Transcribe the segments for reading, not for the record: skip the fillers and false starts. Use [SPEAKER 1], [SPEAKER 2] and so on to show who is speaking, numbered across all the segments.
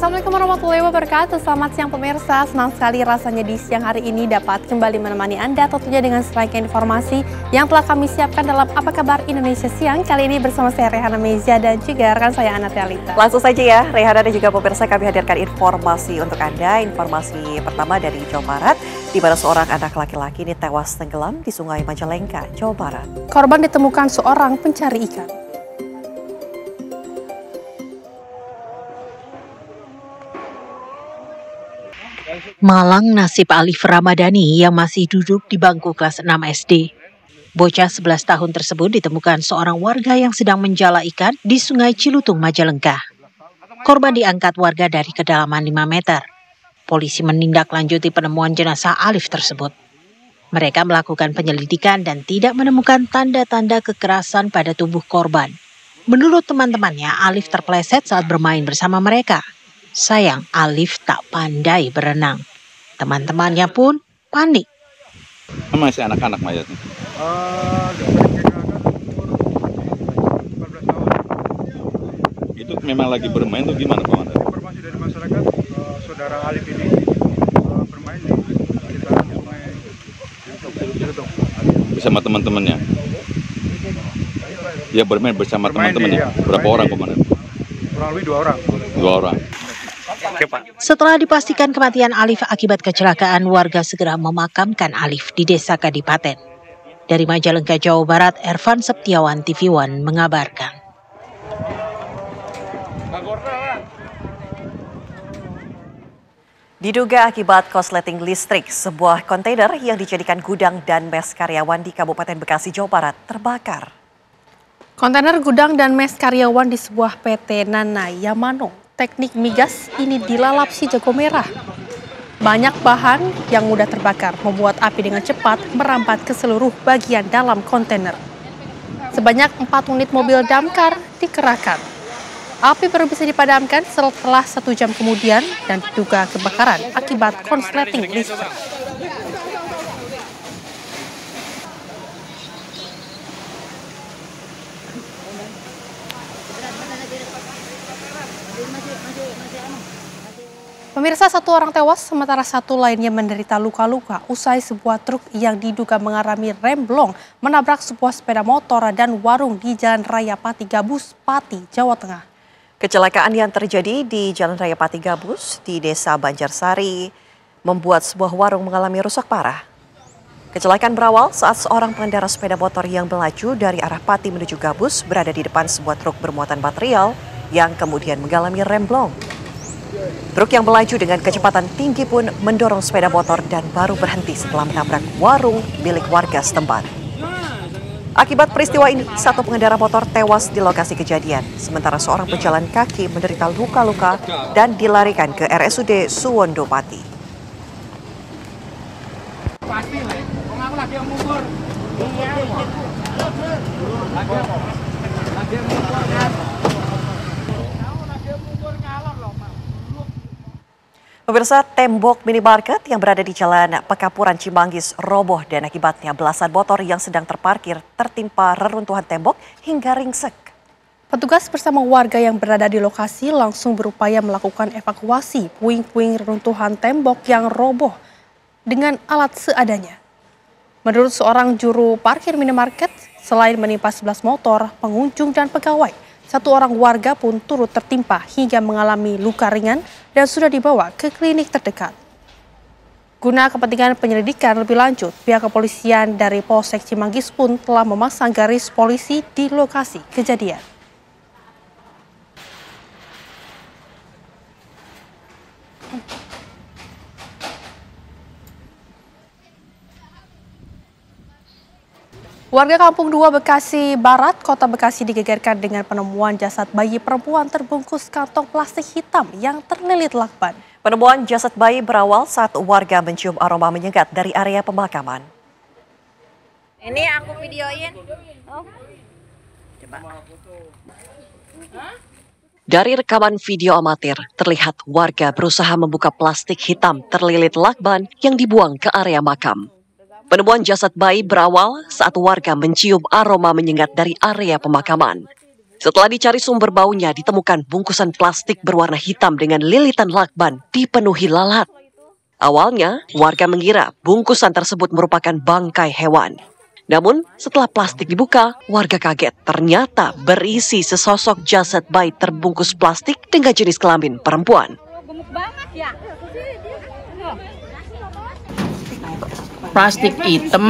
[SPEAKER 1] Assalamualaikum warahmatullahi wabarakatuh. Selamat siang pemirsa. Senang sekali rasanya di siang hari ini dapat kembali menemani Anda tentunya dengan serangkaian informasi yang telah kami siapkan dalam Apa Kabar Indonesia Siang. Kali ini bersama saya Rehana Mezia dan juga rekan saya Ana Realita.
[SPEAKER 2] Langsung saja ya Rehana dan juga pemirsa, kami hadirkan informasi untuk Anda. Informasi pertama dari Jawa Barat, di mana seorang anak laki-laki ini tewas tenggelam di Sungai Majalengka, Jawa Barat.
[SPEAKER 1] Korban ditemukan seorang pencari ikan.
[SPEAKER 3] Malang nasib Alif Ramadhani yang masih duduk di bangku kelas 6 SD. Bocah 11 tahun tersebut ditemukan seorang warga yang sedang menjala ikan di Sungai Cilutung, Majalengka. Korban diangkat warga dari kedalaman 5 meter. Polisi menindaklanjuti penemuan jenazah Alif tersebut. Mereka melakukan penyelidikan dan tidak menemukan tanda-tanda kekerasan pada tubuh korban. Menurut teman-temannya, Alif terpleset saat bermain bersama mereka. Sayang, Alif tak pandai berenang. Teman-temannya pun panik.
[SPEAKER 4] Masih anak-anak mayatnya? Itu memang lagi bermain tuh gimana Komandan?
[SPEAKER 5] Informasi dari masyarakat, saudara Alif ini bermain di sekitaran Sungai Cilutung
[SPEAKER 4] Bersama teman-temannya? Ya bermain bersama teman-temannya?
[SPEAKER 5] Iya,
[SPEAKER 4] Berapa orang Komandan?
[SPEAKER 5] Kurang lebih 2 orang.
[SPEAKER 4] 2 orang.
[SPEAKER 3] Setelah dipastikan kematian Alif akibat kecelakaan, warga segera memakamkan Alif di Desa Kadipaten. Dari Majalengka, Jawa Barat, Ervan Septiawan, TV One mengabarkan.
[SPEAKER 2] Diduga akibat korsleting listrik, sebuah kontainer yang dijadikan gudang dan mes karyawan di Kabupaten Bekasi, Jawa Barat terbakar.
[SPEAKER 1] Kontainer gudang dan mes karyawan di sebuah PT Nana Yamano Teknik Migas ini dilalap si jago merah. Banyak bahan yang mudah terbakar membuat api dengan cepat merambat ke seluruh bagian dalam kontainer. Sebanyak 4 unit mobil damkar dikerahkan. Api baru bisa dipadamkan setelah 1 jam kemudian dan diduga kebakaran akibat korsleting listrik. Pemirsa, 1 orang tewas sementara 1 lainnya menderita luka-luka usai sebuah truk yang diduga mengalami remblong menabrak sebuah sepeda motor dan warung di Jalan Raya Pati Gabus, Pati, Jawa Tengah.
[SPEAKER 2] Kecelakaan yang terjadi di Jalan Raya Pati Gabus di Desa Banjarsari membuat sebuah warung mengalami rusak parah. Kecelakaan berawal saat seorang pengendara sepeda motor yang melaju dari arah Pati menuju Gabus berada di depan sebuah truk bermuatan material yang kemudian mengalami remblong. Truk yang melaju dengan kecepatan tinggi pun mendorong sepeda motor dan baru berhenti setelah menabrak warung milik warga setempat. Akibat peristiwa ini, 1 pengendara motor tewas di lokasi kejadian, sementara seorang pejalan kaki menderita luka-luka dan dilarikan ke RSUD Suwondo Pati. Pemirsa, tembok minimarket yang berada di Jalan Pekapuran Cimanggis roboh dan akibatnya belasan motor yang sedang terparkir tertimpa reruntuhan tembok hingga ringsek.
[SPEAKER 1] Petugas bersama warga yang berada di lokasi langsung berupaya melakukan evakuasi puing-puing reruntuhan tembok yang roboh dengan alat seadanya. Menurut seorang juru parkir minimarket, selain menimpa 11 motor, pengunjung dan pegawai, 1 orang warga pun turut tertimpa hingga mengalami luka ringan dan sudah dibawa ke klinik terdekat. Guna kepentingan penyelidikan lebih lanjut, pihak kepolisian dari Polsek Cimanggis pun telah memasang garis polisi di lokasi kejadian. Warga Kampung 2 Bekasi Barat, Kota Bekasi digegerkan dengan penemuan jasad bayi perempuan terbungkus kantong plastik hitam yang terlilit lakban.
[SPEAKER 2] Penemuan jasad bayi berawal saat warga mencium aroma menyengat dari area pemakaman.
[SPEAKER 6] Ini aku videoin. Oh. Coba.
[SPEAKER 2] Dari rekaman video amatir, terlihat warga berusaha membuka plastik hitam terlilit lakban yang dibuang ke area makam. Penemuan jasad bayi berawal saat warga mencium aroma menyengat dari area pemakaman. Setelah dicari sumber baunya, ditemukan bungkusan plastik berwarna hitam dengan lilitan lakban dipenuhi lalat. Awalnya, warga mengira bungkusan tersebut merupakan bangkai hewan. Namun, setelah plastik dibuka, warga kaget. Ternyata berisi sesosok jasad bayi terbungkus plastik dengan jenis kelamin perempuan.
[SPEAKER 7] Plastik hitam.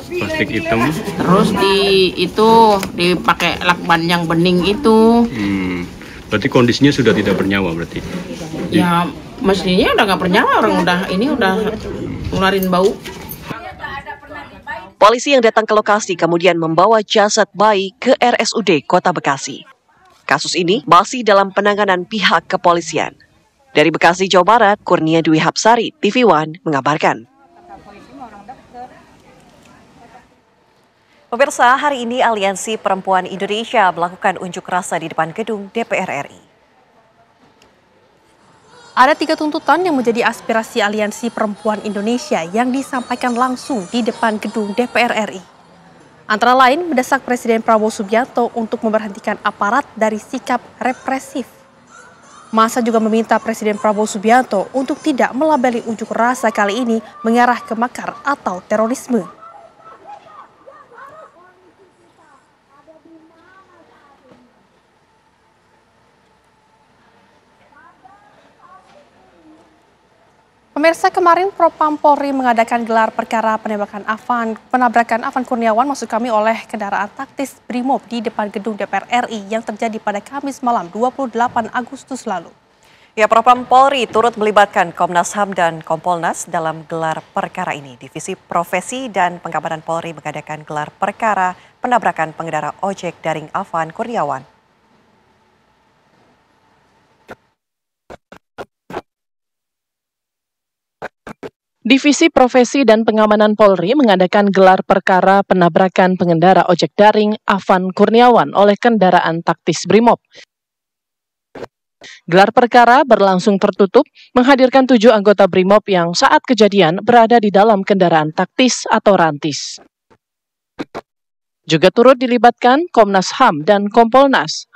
[SPEAKER 8] Plastik hitam.
[SPEAKER 7] Terus dipakai lakban yang bening itu.
[SPEAKER 8] Berarti kondisinya sudah tidak bernyawa berarti?
[SPEAKER 7] Ya mestinya udah nggak bernyawa, orang udah ngeluarin bau.
[SPEAKER 2] Polisi yang datang ke lokasi kemudian membawa jasad bayi ke RSUD Kota Bekasi. Kasus ini masih dalam penanganan pihak kepolisian. Dari Bekasi, Jawa Barat, Kurnia Dwi Hapsari, TV One mengabarkan. Pemirsa, hari ini Aliansi Perempuan Indonesia melakukan unjuk rasa di depan gedung DPR RI.
[SPEAKER 1] Ada 3 tuntutan yang menjadi aspirasi Aliansi Perempuan Indonesia yang disampaikan langsung di depan gedung DPR RI. Antara lain mendesak Presiden Prabowo Subianto untuk memberhentikan aparat dari sikap represif. Massa juga meminta Presiden Prabowo Subianto untuk tidak melabeli unjuk rasa kali ini mengarah ke makar atau terorisme. Pemirsa, kemarin Propam Polri mengadakan gelar perkara penabrakan Afan Kurniawan oleh kendaraan taktis Brimob di depan gedung DPR RI yang terjadi pada Kamis malam 28 Agustus lalu.
[SPEAKER 2] Ya, Propam Polri turut melibatkan Komnas HAM dan Kompolnas dalam gelar perkara ini. Divisi Profesi dan Pengamanan Polri mengadakan gelar perkara penabrakan pengendara ojek daring Afan Kurniawan.
[SPEAKER 9] Divisi Profesi dan Pengamanan Polri mengadakan gelar perkara penabrakan pengendara ojek daring Afan Kurniawan oleh kendaraan taktis Brimob. Gelar perkara berlangsung tertutup menghadirkan 7 anggota Brimob yang saat kejadian berada di dalam kendaraan taktis atau rantis. Juga turut dilibatkan Komnas HAM dan Kompolnas.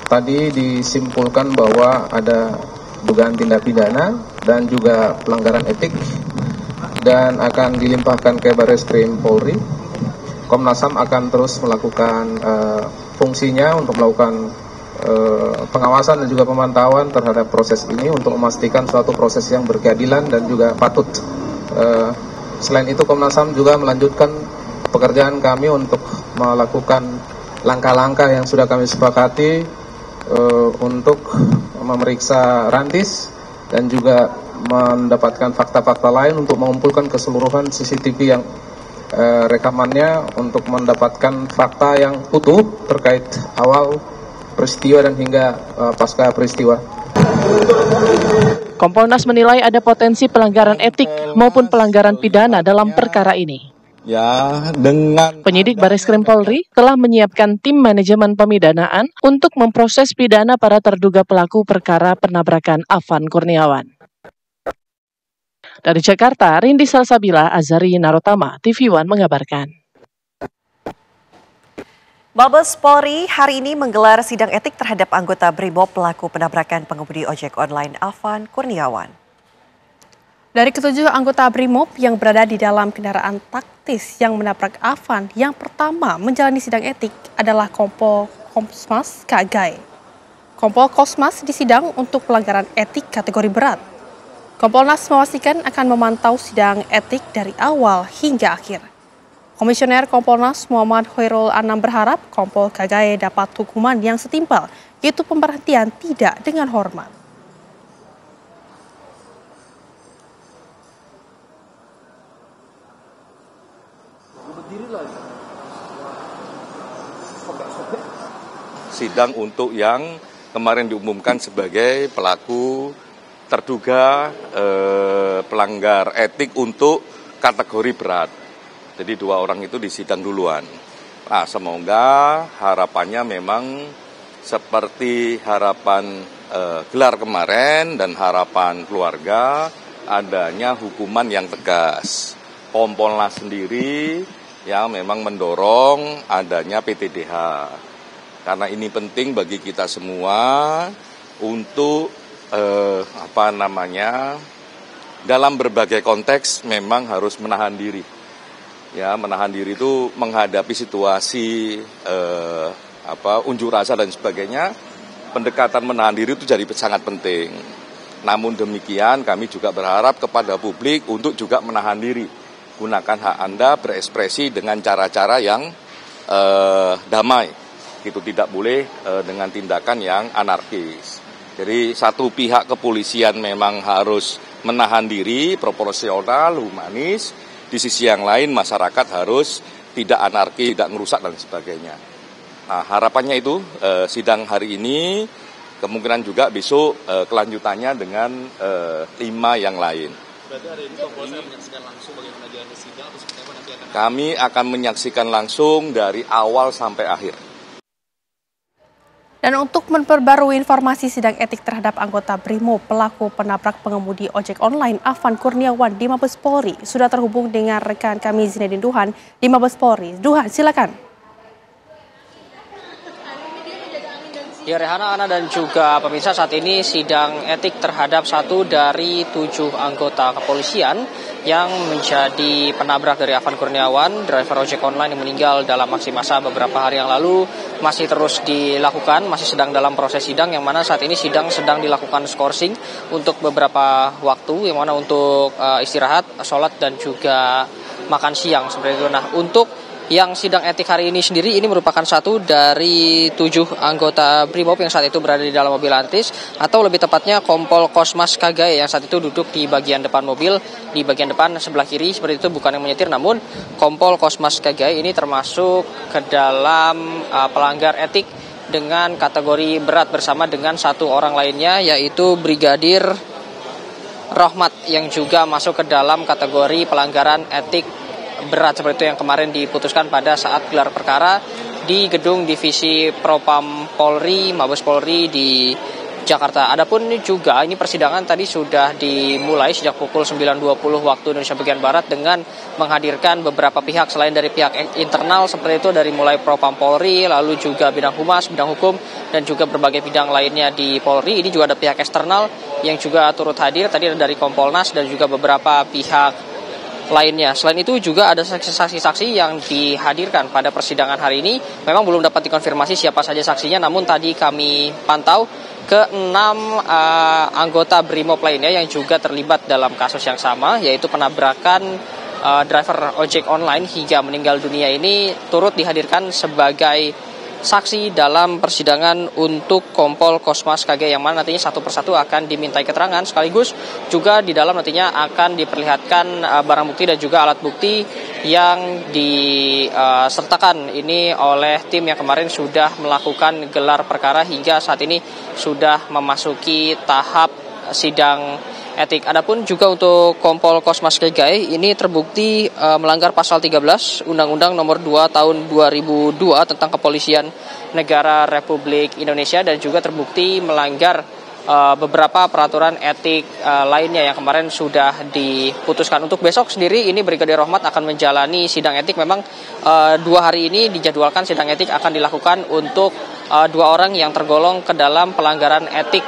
[SPEAKER 10] Tadi disimpulkan bahwa ada dugaan tindak pidana dan juga pelanggaran etik dan akan dilimpahkan ke Barreskrim Polri. Komnas HAM akan terus melakukan fungsinya untuk melakukan pengawasan dan juga pemantauan terhadap proses ini untuk memastikan suatu proses yang berkeadilan dan juga patut. Selain itu, Komnas HAM juga melanjutkan pekerjaan kami untuk melakukan langkah-langkah yang sudah kami sepakati untuk memeriksa rantis dan juga mendapatkan fakta-fakta lain untuk mengumpulkan keseluruhan CCTV yang rekamannya untuk mendapatkan fakta yang utuh terkait awal peristiwa dan hingga pasca peristiwa.
[SPEAKER 9] Kompolnas menilai ada potensi pelanggaran etik maupun pelanggaran pidana dalam perkara ini. Penyidik Barreskrim Polri telah menyiapkan tim manajemen pemidanaan untuk memproses pidana para terduga pelaku perkara penabrakan Afan Kurniawan. Dari Jakarta, Rindi Salsabila, Azari Narotama, TV One mengabarkan.
[SPEAKER 2] Mabes Polri hari ini menggelar sidang etik terhadap anggota Brimob pelaku penabrakan pengemudi ojek online Afan Kurniawan.
[SPEAKER 1] Dari ke-7 anggota Brimob yang berada di dalam kendaraan taktis yang menabrak Afan, yang pertama menjalani sidang etik adalah Kompol Kosmas Kagae. Kompol Kosmas disidang untuk pelanggaran etik kategori berat. Kompolnas memastikan akan memantau sidang etik dari awal hingga akhir. Komisioner Kompolnas Muhammad Hoirul Anam berharap Kompol Kagae dapat hukuman yang setimpal, yaitu pemberhentian tidak dengan hormat.
[SPEAKER 4] Sidang untuk yang kemarin diumumkan sebagai pelaku terduga pelanggar etik untuk kategori berat. Jadi 2 orang itu disidang duluan. Nah, semoga harapannya memang seperti harapan gelar kemarin dan harapan keluarga adanya hukuman yang tegas. Kompolnas sendiri yang memang mendorong adanya PTDH. Karena ini penting bagi kita semua untuk dalam berbagai konteks memang harus menahan diri. Ya, menahan diri itu menghadapi situasi unjuk rasa dan sebagainya. Pendekatan menahan diri itu jadi sangat penting. Namun demikian kami juga berharap kepada publik untuk juga menahan diri. Gunakan hak Anda berekspresi dengan cara-cara yang damai. Itu tidak boleh dengan tindakan yang anarkis. Jadi satu pihak kepolisian memang harus menahan diri, proporsional, humanis. Di sisi yang lain masyarakat harus tidak anarki, tidak merusak dan sebagainya. Nah, harapannya itu sidang hari ini kemungkinan juga besok kelanjutannya dengan 5 yang lain.
[SPEAKER 11] Berarti hari ini Kompolnas menyaksikan langsung bagaimana jalannya sidang atau seperti apa nanti akan?
[SPEAKER 4] Kami akan menyaksikan langsung dari awal sampai akhir.
[SPEAKER 1] Dan untuk memperbarui informasi sidang etik terhadap anggota BRIMOB pelaku penabrak pengemudi ojek online Afan Kurniawan di Mabes Polri, sudah terhubung dengan rekan kami Zinedine Duhan di Mabes Polri. Duhan, silakan.
[SPEAKER 12] Ya, Rehana, Ana, dan juga pemirsa, saat ini sidang etik terhadap 1 dari 7 anggota kepolisian yang menjadi penabrak dari Afan Kurniawan, driver ojek online yang meninggal dalam aksi massa beberapa hari yang lalu, masih terus dilakukan, masih sedang dalam proses sidang, yang mana saat ini sidang sedang dilakukan skorsing untuk beberapa waktu, yang mana untuk istirahat, sholat, dan juga makan siang seperti itu. Nah, untuk yang sidang etik hari ini sendiri ini merupakan 1 dari 7 anggota BRIMOB yang saat itu berada di dalam mobil antis, atau lebih tepatnya Kompol Kosmas Kagae yang saat itu duduk di bagian depan mobil, di bagian depan sebelah kiri seperti itu, bukan yang menyetir, namun Kompol Kosmas Kagae ini termasuk ke dalam pelanggar etik dengan kategori berat bersama dengan 1 orang lainnya, yaitu Brigadir Rohmat yang juga masuk ke dalam kategori pelanggaran etik berat seperti itu yang kemarin diputuskan pada saat gelar perkara di gedung divisi Propam Polri, Mabes Polri di Jakarta. Adapun juga ini persidangan tadi sudah dimulai sejak pukul 9.20 waktu Indonesia bagian Barat dengan menghadirkan beberapa pihak selain dari pihak internal seperti itu, dari mulai Propam Polri, lalu juga bidang humas, bidang hukum, dan juga berbagai bidang lainnya di Polri. Ini juga ada pihak eksternal yang juga turut hadir, tadi ada dari Kompolnas dan juga beberapa pihak lainnya. Selain itu juga ada saksi-saksi yang dihadirkan pada persidangan hari ini. Memang belum dapat dikonfirmasi siapa saja saksinya, namun tadi kami pantau ke-6 anggota BRIMOB lainnya yang juga terlibat dalam kasus yang sama, yaitu penabrakan driver ojek online hingga meninggal dunia ini turut dihadirkan sebagai saksi dalam persidangan untuk Kompol Kosmas Kagae, yang mana nantinya satu persatu akan dimintai keterangan, sekaligus juga di dalam nantinya akan diperlihatkan barang bukti dan juga alat bukti yang disertakan ini oleh tim yang kemarin sudah melakukan gelar perkara hingga saat ini sudah memasuki tahap sidang etik. Adapun juga untuk Kompol Kosmas Kagae ini terbukti melanggar pasal 13 Undang-Undang Nomor 2 Tahun 2002 tentang Kepolisian Negara Republik Indonesia, dan juga terbukti melanggar beberapa peraturan etik lainnya yang kemarin sudah diputuskan. Untuk besok sendiri ini Brigadir Rohmat akan menjalani sidang etik. Memang 2 hari ini dijadwalkan sidang etik akan dilakukan untuk 2 orang yang tergolong ke dalam pelanggaran etik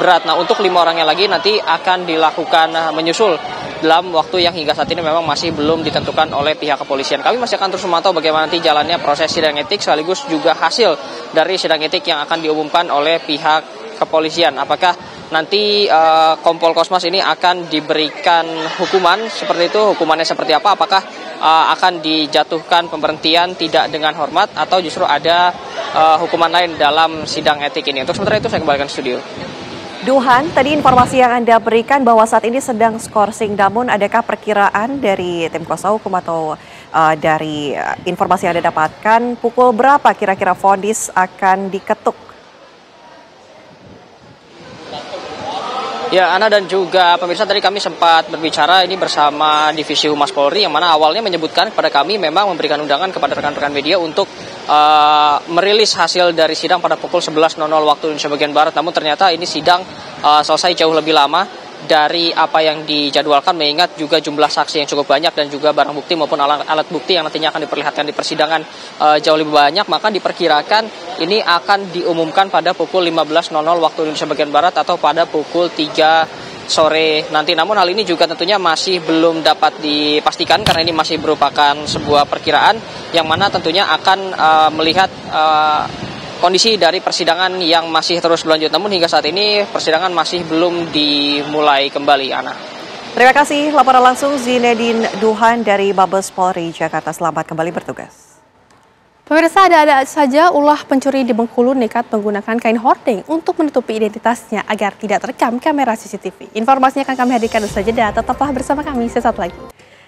[SPEAKER 12] berat. Nah, untuk 5 orangnya lagi nanti akan dilakukan menyusul dalam waktu yang hingga saat ini memang masih belum ditentukan oleh pihak kepolisian. Kami masih akan terus memantau bagaimana nanti jalannya proses sidang etik, sekaligus juga hasil dari sidang etik yang akan diumumkan oleh pihak kepolisian. Apakah nanti Kompol Kosmas ini akan diberikan hukuman seperti itu, hukumannya seperti apa? Apakah akan dijatuhkan pemberhentian tidak dengan hormat, atau justru ada hukuman lain dalam sidang etik ini? Untuk sementara itu saya kembalikan ke studio.
[SPEAKER 2] Duhan, tadi informasi yang Anda berikan bahwa saat ini sedang skorsing, namun adakah perkiraan dari tim kuasa hukum atau dari informasi yang Anda dapatkan pukul berapa kira-kira vonis akan diketuk?
[SPEAKER 12] Ya, Ana dan juga pemirsa, tadi kami sempat berbicara ini bersama Divisi Humas Polri, yang mana awalnya menyebutkan kepada kami memang memberikan undangan kepada rekan-rekan media untuk merilis hasil dari sidang pada pukul 11.00 waktu Indonesia bagian Barat. Namun ternyata ini sidang selesai jauh lebih lama dari apa yang dijadwalkan, mengingat juga jumlah saksi yang cukup banyak dan juga barang bukti maupun alat bukti yang nantinya akan diperlihatkan di persidangan jauh lebih banyak, maka diperkirakan ini akan diumumkan pada pukul 15.00 waktu Indonesia bagian Barat atau pada pukul 3 sore nanti. Namun hal ini juga tentunya masih belum dapat dipastikan karena ini masih merupakan sebuah perkiraan yang mana tentunya akan melihat kondisi dari persidangan yang masih terus berlanjut. Namun hingga saat ini persidangan masih belum dimulai kembali, Ana.
[SPEAKER 2] Terima kasih laporan langsung Zinedine Duhan dari Mabes Polri Jakarta. Selamat kembali bertugas.
[SPEAKER 1] Pemirsa, ada saja ulah pencuri di Bengkulu nekat menggunakan kain hordeng untuk menutupi identitasnya agar tidak terekam kamera CCTV. Informasinya akan kami hadirkan usai jeda. Tetaplah bersama kami sesaat lagi.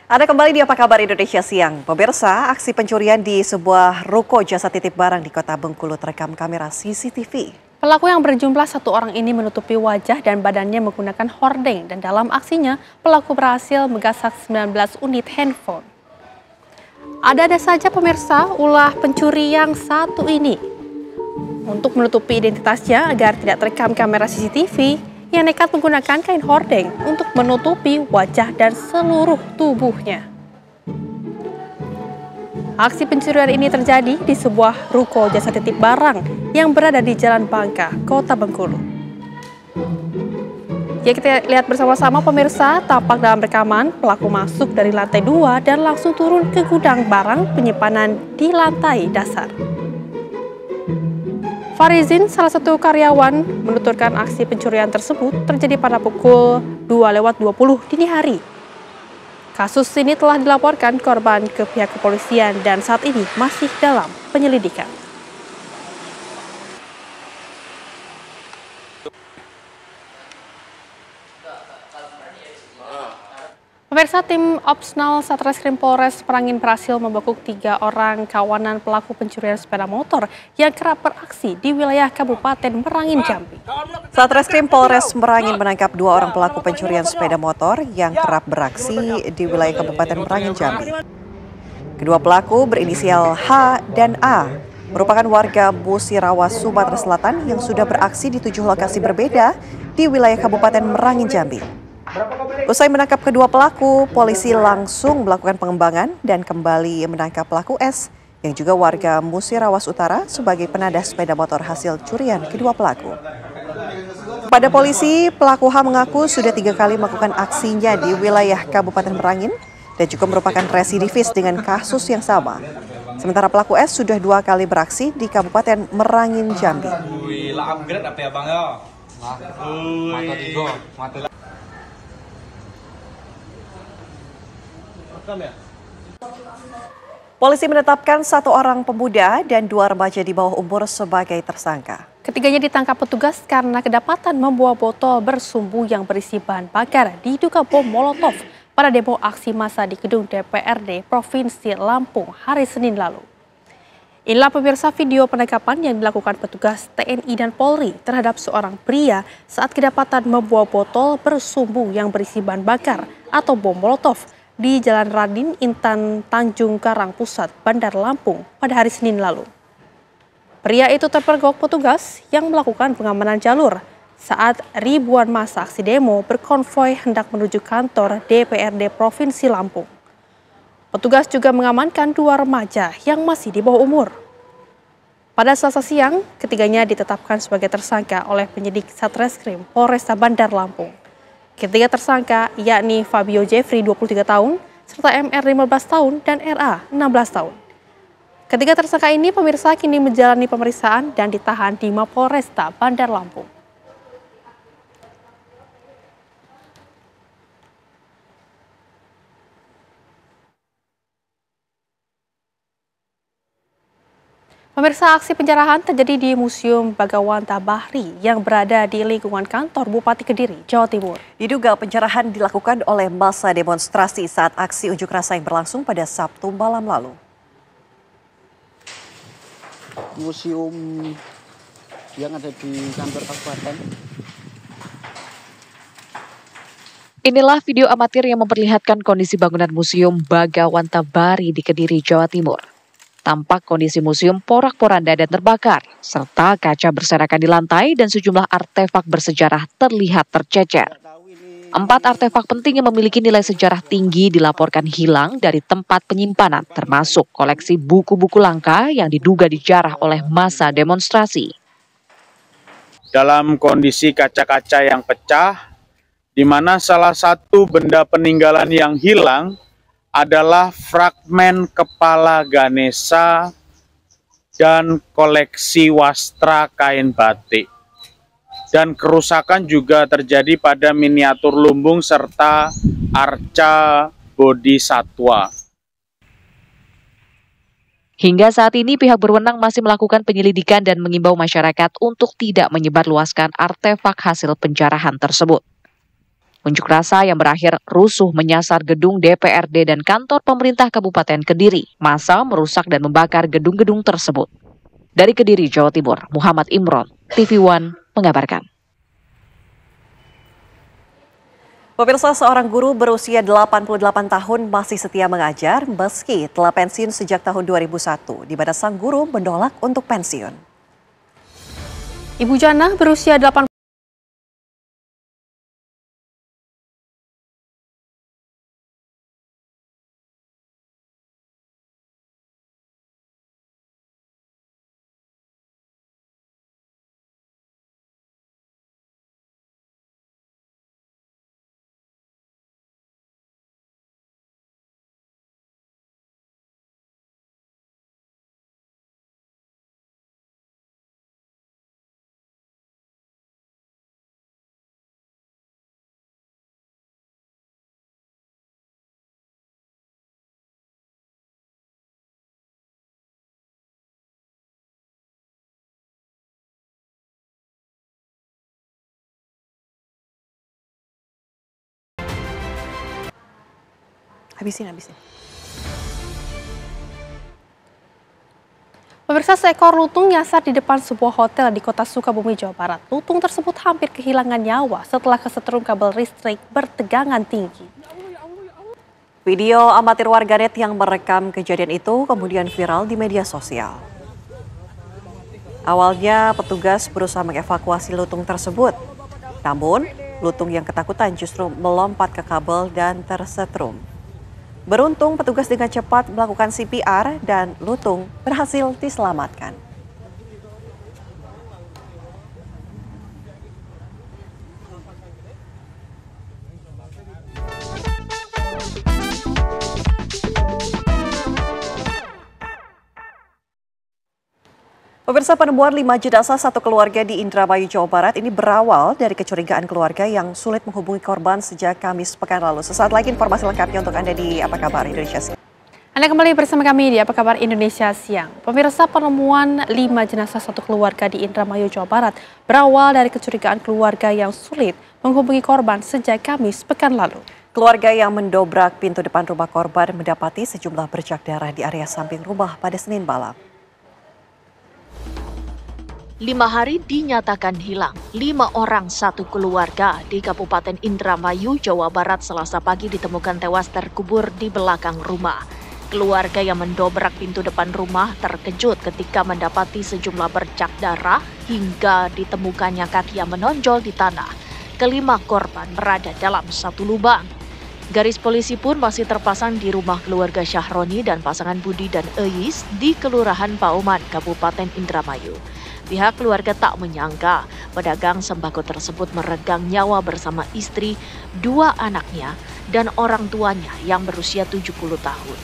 [SPEAKER 2] Ada kembali di Apa Kabar Indonesia Siang. Pemirsa, aksi pencurian di sebuah ruko jasa titip barang di Kota Bengkulu terekam kamera CCTV.
[SPEAKER 1] Pelaku yang berjumlah 1 orang ini menutupi wajah dan badannya menggunakan hordeng, dan dalam aksinya pelaku berhasil menggasak 19 unit handphone. Ada saja pemirsa ulah pencuri yang satu ini. Untuk menutupi identitasnya agar tidak terekam kamera CCTV, yang nekat menggunakan kain hordeng untuk menutupi wajah dan seluruh tubuhnya. Aksi pencurian ini terjadi di sebuah ruko jasa titip barang yang berada di Jalan Bangka, Kota Bengkulu. Ya, kita lihat bersama-sama pemirsa, tampak dalam rekaman pelaku masuk dari lantai 2 dan langsung turun ke gudang barang penyimpanan di lantai dasar. Farizin, salah satu karyawan, menuturkan aksi pencurian tersebut terjadi pada pukul 2:20 dini hari. Kasus ini telah dilaporkan korban ke pihak kepolisian dan saat ini masih dalam penyelidikan. Pemirsa, tim Opsnal Satreskrim Polres Merangin berhasil membekuk 3 orang kawanan pelaku pencurian sepeda motor yang kerap beraksi di wilayah Kabupaten Merangin, Jambi.
[SPEAKER 2] Satreskrim Polres Merangin menangkap 2 orang pelaku pencurian sepeda motor yang kerap beraksi di wilayah Kabupaten Merangin, Jambi. Kedua pelaku berinisial H dan A, merupakan warga Musirawas, Sumatera Selatan yang sudah beraksi di 7 lokasi berbeda di wilayah Kabupaten Merangin, Jambi. Usai menangkap kedua pelaku, polisi langsung melakukan pengembangan dan kembali menangkap pelaku S yang juga warga Musirawas Utara sebagai penadah sepeda motor hasil curian kedua pelaku. Pada polisi, pelaku H mengaku sudah 3 kali melakukan aksinya di wilayah Kabupaten Merangin dan juga merupakan residivis dengan kasus yang sama. Sementara pelaku S sudah 2 kali beraksi di Kabupaten Merangin, Jambi. Polisi menetapkan 1 orang pemuda dan 2 remaja di bawah umur sebagai tersangka.
[SPEAKER 1] Ketiganya ditangkap petugas karena kedapatan membawa botol bersumbu yang berisi bahan bakar diduga bom Molotov pada demo aksi massa di gedung DPRD Provinsi Lampung hari Senin lalu. Inilah pemirsa video penangkapan yang dilakukan petugas TNI dan Polri terhadap seorang pria saat kedapatan membawa botol bersumbu yang berisi bahan bakar atau bom Molotov di Jalan Radin Intan Tanjung Karang Pusat, Bandar Lampung pada hari Senin lalu. Pria itu terpergok petugas yang melakukan pengamanan jalur saat ribuan massa aksi demo berkonvoi hendak menuju kantor DPRD Provinsi Lampung. Petugas juga mengamankan 2 remaja yang masih di bawah umur. Pada Selasa siang, ketiganya ditetapkan sebagai tersangka oleh penyidik Satreskrim Polresta Bandar Lampung. Ketiga tersangka yakni Fabio Jeffrey 23 tahun, serta MR 15 tahun dan RA 16 tahun. Ketiga tersangka ini pemirsa kini menjalani pemeriksaan dan ditahan di Mapolresta Bandar Lampung. Pemirsa, aksi penjarahan terjadi di Museum Bagawanta Bahri yang berada di lingkungan kantor Bupati Kediri, Jawa Timur.
[SPEAKER 2] Diduga penjarahan dilakukan oleh massa demonstrasi saat aksi unjuk rasa yang berlangsung pada Sabtu malam lalu.
[SPEAKER 13] Museum yang ada di kantor kabupaten.
[SPEAKER 3] Inilah video amatir yang memperlihatkan kondisi bangunan Museum Bagawanta Bahri di Kediri, Jawa Timur. Tampak kondisi museum porak-poranda dan terbakar, serta kaca berserakan di lantai dan sejumlah artefak bersejarah terlihat tercecer.
[SPEAKER 14] 4 artefak penting yang memiliki nilai sejarah tinggi dilaporkan hilang dari tempat penyimpanan, termasuk koleksi buku-buku langka yang diduga dijarah oleh massa demonstrasi.
[SPEAKER 15] Dalam kondisi kaca-kaca yang pecah, di mana salah satu benda peninggalan yang hilang adalah fragmen kepala Ganesha dan koleksi wastra kain batik. Dan kerusakan juga terjadi pada miniatur lumbung serta arca bodhisatwa.
[SPEAKER 14] Hingga saat ini pihak berwenang masih melakukan penyelidikan dan mengimbau masyarakat untuk tidak menyebarluaskan artefak hasil penjarahan tersebut. Unjuk rasa yang berakhir rusuh menyasar gedung DPRD dan kantor pemerintah Kabupaten Kediri. Massa merusak dan membakar gedung-gedung tersebut. Dari Kediri, Jawa Timur, Muhammad Imron, TV One mengabarkan.
[SPEAKER 2] Pemirsa, seorang guru berusia 88 tahun masih setia mengajar meski telah pensiun sejak tahun 2001, di mana sang guru menolak untuk pensiun.
[SPEAKER 1] Ibu Jana berusia 80
[SPEAKER 2] Habisin.
[SPEAKER 1] Pemirsa, seekor lutung nyasar di depan sebuah hotel di kota Sukabumi, Jawa Barat. Lutung tersebut hampir kehilangan nyawa setelah kesetrum kabel listrik bertegangan tinggi.
[SPEAKER 2] Video amatir warganet yang merekam kejadian itu kemudian viral di media sosial. Awalnya petugas berusaha mengevakuasi lutung tersebut. Namun, lutung yang ketakutan justru melompat ke kabel dan tersetrum. Beruntung petugas dengan cepat melakukan CPR dan lutung berhasil diselamatkan. Pemirsa, penemuan 5 jenazah satu keluarga di Indramayu, Jawa Barat ini berawal dari kecurigaan keluarga yang sulit menghubungi korban sejak Kamis pekan lalu. Sesaat lagi informasi lengkapnya untuk Anda di Apa Kabar Indonesia Siang.
[SPEAKER 1] Anda kembali bersama kami di Apa Kabar Indonesia Siang. Pemirsa, penemuan 5 jenazah satu keluarga di Indramayu, Jawa Barat berawal dari kecurigaan keluarga yang sulit menghubungi korban sejak Kamis pekan lalu.
[SPEAKER 2] Keluarga yang mendobrak pintu depan rumah korban mendapati sejumlah bercak darah di area samping rumah pada Senin malam.
[SPEAKER 3] 5 hari dinyatakan hilang. 5 orang satu keluarga di Kabupaten Indramayu, Jawa Barat Selasa pagi ditemukan tewas terkubur di belakang rumah. Keluarga yang mendobrak pintu depan rumah terkejut ketika mendapati sejumlah bercak darah hingga ditemukannya kaki yang menonjol di tanah. Kelima korban berada dalam satu lubang. Garis polisi pun masih terpasang di rumah keluarga Syahroni dan pasangan Budi dan Eis di Kelurahan Pauman, Kabupaten Indramayu. Pihak keluarga tak menyangka pedagang sembako tersebut meregang nyawa bersama istri, 2 anaknya, dan orang tuanya yang berusia 70 tahun.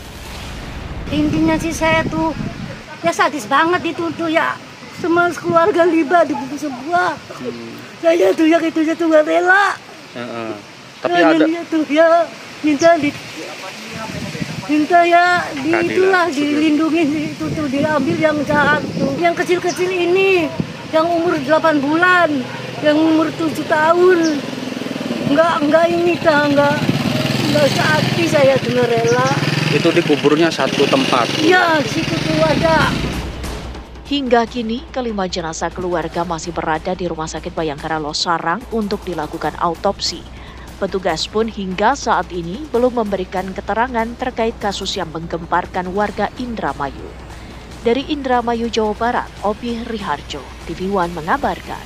[SPEAKER 16] Intinya sih saya tuh ya sadis banget itu tuh ya, semua keluarga libat di buku sebuah. Saya tuh ya itu tuh gak rela. Tapi ada tuh ya minta ya itulah dilindungi, itu tuh diambil yang jahat tuh, yang kecil-kecil ini, yang umur 8 bulan, yang umur 7 tahun, nggak ini nggak sehati saya tuh rela.
[SPEAKER 15] Itu dikuburnya satu tempat?
[SPEAKER 16] Iya, situ tuh ada.
[SPEAKER 3] Hingga kini, kelima jenazah keluarga masih berada di Rumah Sakit Bayangkara Losarang untuk dilakukan autopsi. Petugas pun hingga saat ini belum memberikan keterangan terkait kasus yang menggemparkan warga Indramayu. Dari Indramayu, Jawa Barat, Opi Riharjo, TV One mengabarkan.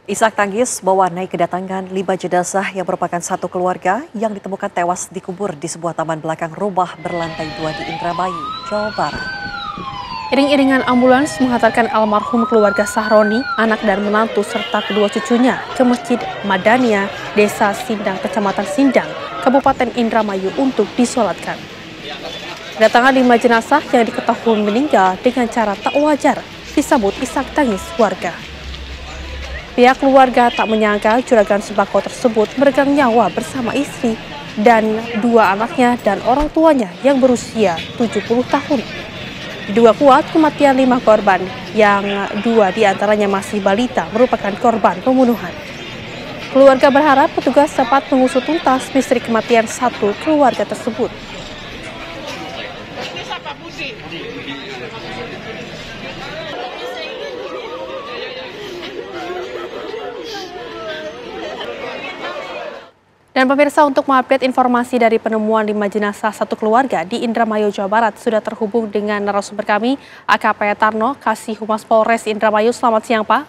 [SPEAKER 2] Isak tangis mewarnai kedatangan 5 jenazah yang merupakan satu keluarga yang ditemukan tewas dikubur di sebuah taman belakang rumah berlantai 2 di Indramayu, Jawa Barat.
[SPEAKER 1] Iring-iringan ambulans mengantarkan almarhum keluarga Sahroni, anak dan menantu serta kedua cucunya ke Masjid Madania, Desa Sindang, Kecamatan Sindang, Kabupaten Indramayu untuk disolatkan. Kedatangan 5 jenazah yang diketahui meninggal dengan cara tak wajar disambut isak tangis warga. Pihak keluarga tak menyangka juragan sembako tersebut meregang nyawa bersama istri dan 2 anaknya dan orang tuanya yang berusia 70 tahun. Diduga kuat kematian 5 korban, yang 2 diantaranya masih balita merupakan korban pembunuhan. Keluarga berharap petugas cepat mengusut tuntas misteri kematian 1 keluarga tersebut. Dan pemirsa, untuk mengupdate informasi dari penemuan 5 jenazah 1 keluarga di Indramayu, Jawa Barat, sudah terhubung dengan narasumber kami, AKP Tarno, Kasih Humas Polres Indramayu. Selamat siang, Pak.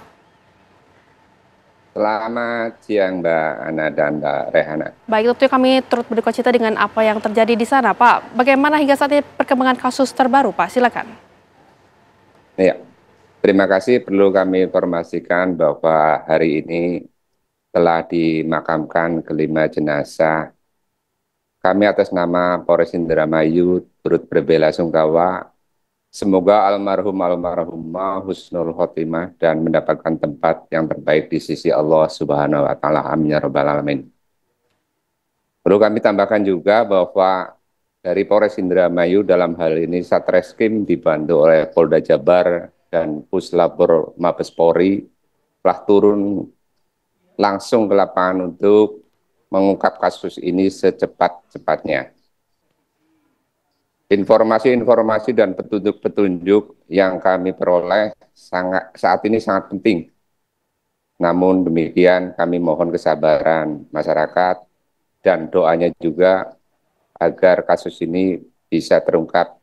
[SPEAKER 17] Selamat siang, Mbak Ana dan Mbak Rehana.
[SPEAKER 1] Baik, tentunya kami turut berduka cita dengan apa yang terjadi di sana, Pak. Bagaimana hingga saat ini perkembangan kasus terbaru, Pak? Silakan.
[SPEAKER 17] Ya, terima kasih. Perlu kami informasikan bahwa hari ini telah dimakamkan kelima jenazah. Kami atas nama Polres Indramayu turut berbela-sungkawa. Semoga almarhumah husnul khotimah dan mendapatkan tempat yang terbaik di sisi Allah Subhanahu wa Ta'ala. Amin ya rabbal alamin. Perlu kami tambahkan juga bahwa dari Polres Indramayu dalam hal ini Satreskrim dibantu oleh Polda Jabar dan Puslapor Mabes Polri telah turun langsung ke lapangan untuk mengungkap kasus ini secepat-cepatnya. Informasi-informasi dan petunjuk-petunjuk yang kami peroleh saat ini sangat penting. Namun demikian kami mohon kesabaran masyarakat dan doanya juga agar kasus ini bisa terungkap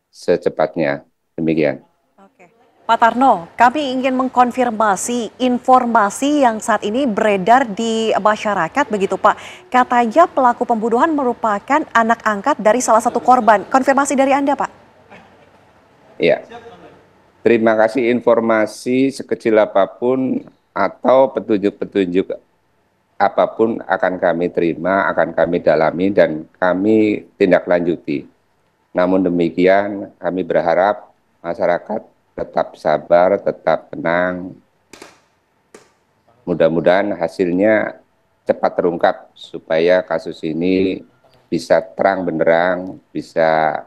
[SPEAKER 17] secepatnya. Demikian.
[SPEAKER 2] Pak Tarno, kami ingin mengkonfirmasi informasi yang saat ini beredar di masyarakat, begitu Pak. Katanya pelaku pembunuhan merupakan anak angkat dari salah satu korban. Konfirmasi dari Anda, Pak.
[SPEAKER 17] Iya. Terima kasih. Informasi sekecil apapun atau petunjuk-petunjuk apapun akan kami terima, akan kami dalami, dan kami tindak lanjuti. Namun demikian, kami berharap masyarakat tetap sabar, tetap tenang. Mudah-mudahan hasilnya cepat terungkap supaya kasus ini bisa terang benderang, bisa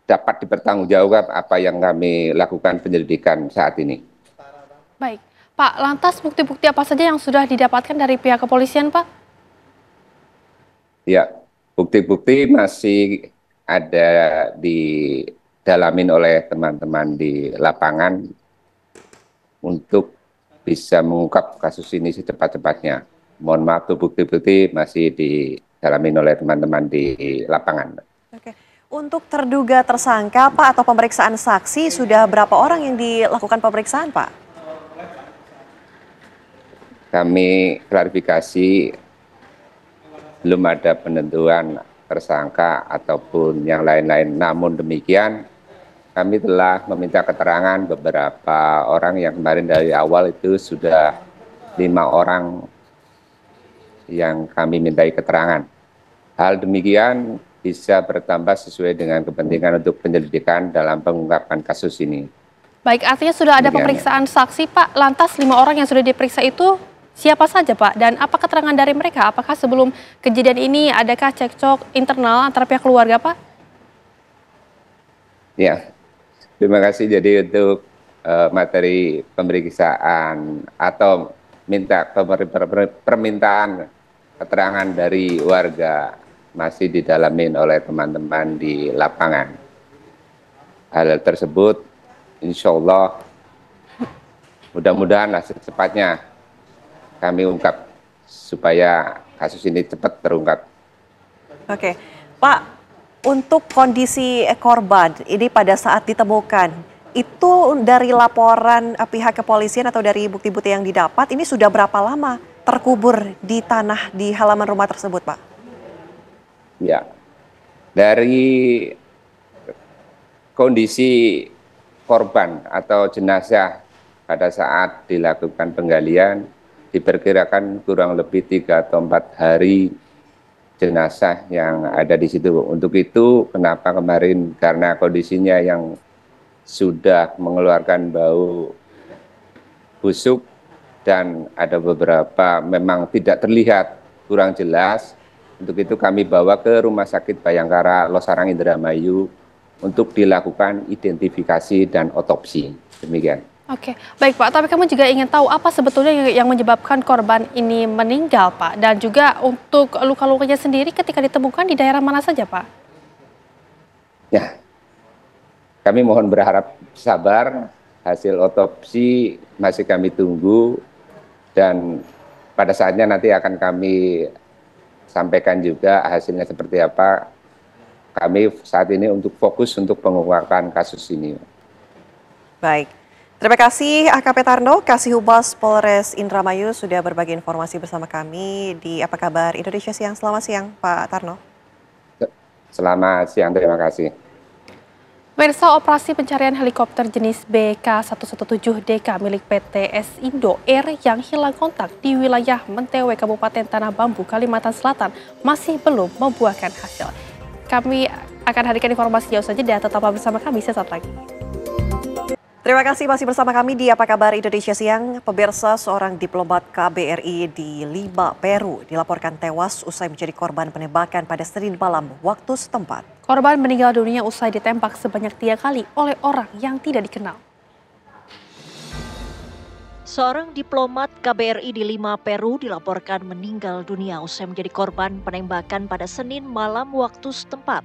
[SPEAKER 17] dapat dipertanggungjawabkan apa yang kami lakukan penyelidikan saat ini.
[SPEAKER 1] Baik, Pak, lantas bukti-bukti apa saja yang sudah didapatkan dari pihak kepolisian, Pak?
[SPEAKER 17] Ya, bukti-bukti masih ada didalamin oleh teman-teman di lapangan untuk bisa mengungkap kasus ini secepat-cepatnya. Mohon maaf, tuh bukti-bukti masih didalamin oleh teman-teman di lapangan.
[SPEAKER 2] Oke. Untuk terduga tersangka, Pak, atau pemeriksaan saksi, sudah berapa orang yang dilakukan pemeriksaan, Pak?
[SPEAKER 17] Kami klarifikasi, belum ada penentuan tersangka ataupun yang lain-lain. Namun demikian, kami telah meminta keterangan beberapa orang yang kemarin dari awal itu sudah 5 orang yang kami mintai keterangan. Hal demikian bisa bertambah sesuai dengan kepentingan untuk penyelidikan dalam pengungkapan kasus ini.
[SPEAKER 1] Baik, artinya sudah ada pemeriksaan saksi, Pak. Lantas 5 orang yang sudah diperiksa itu siapa saja, Pak? Dan apa keterangan dari mereka? Apakah sebelum kejadian ini adakah cekcok internal antara pihak keluarga, Pak?
[SPEAKER 17] Ya, terima kasih. Jadi untuk materi pemeriksaan atau permintaan keterangan dari warga masih didalamin oleh teman-teman di lapangan. Hal tersebut insya Allah mudah-mudahan secepatnya kami ungkap supaya kasus ini cepat terungkap.
[SPEAKER 2] Oke, Pak, untuk kondisi korban ini pada saat ditemukan, Itu dari laporan pihak kepolisian atau dari bukti-bukti yang didapat, ini sudah berapa lama terkubur di tanah di halaman rumah tersebut, Pak?
[SPEAKER 17] Ya, dari kondisi korban atau jenazah pada saat dilakukan penggalian, diperkirakan kurang lebih 3 atau 4 hari jenazah yang ada di situ. Untuk itu kenapa kemarin, karena kondisinya yang sudah mengeluarkan bau busuk dan ada beberapa memang tidak terlihat, kurang jelas. Untuk itu kami bawa ke Rumah Sakit Bayangkara Losarang Indramayu untuk dilakukan identifikasi dan otopsi. Demikian.
[SPEAKER 1] Oke, baik Pak. Tapi kami juga ingin tahu apa sebetulnya yang menyebabkan korban ini meninggal, Pak? Dan juga untuk luka-lukanya sendiri ketika ditemukan di daerah mana saja, Pak?
[SPEAKER 17] Ya, kami mohon berharap sabar. Hasil otopsi masih kami tunggu dan pada saatnya nanti akan kami sampaikan juga hasilnya seperti apa. Kami saat ini untuk fokus untuk pengungkapan kasus ini.
[SPEAKER 2] Baik. Terima kasih AKP Tarno, Kasih Humas Polres Indramayu sudah berbagi informasi bersama kami di Apa Kabar Indonesia Siang. Selamat siang Pak Tarno.
[SPEAKER 17] Selamat siang, terima kasih.
[SPEAKER 1] Pemirsa, operasi pencarian helikopter jenis BK117DK milik PT S Indo Air yang hilang kontak di wilayah Mentewe, Kabupaten Tanah Bambu, Kalimantan Selatan masih belum membuahkan hasil. Kami akan hadirkan informasi jauh saja dan tetaplah bersama kami sesaat lagi.
[SPEAKER 2] Terima kasih masih bersama kami di Apa Kabar Indonesia Siang. Pemirsa, seorang diplomat KBRI di Lima, Peru dilaporkan tewas usai menjadi korban penembakan pada Senin malam waktu setempat.
[SPEAKER 1] Korban meninggal dunia usai ditembak sebanyak 3 kali oleh orang yang tidak dikenal.
[SPEAKER 3] Seorang diplomat KBRI di Lima, Peru dilaporkan meninggal dunia usai menjadi korban penembakan pada Senin malam waktu setempat.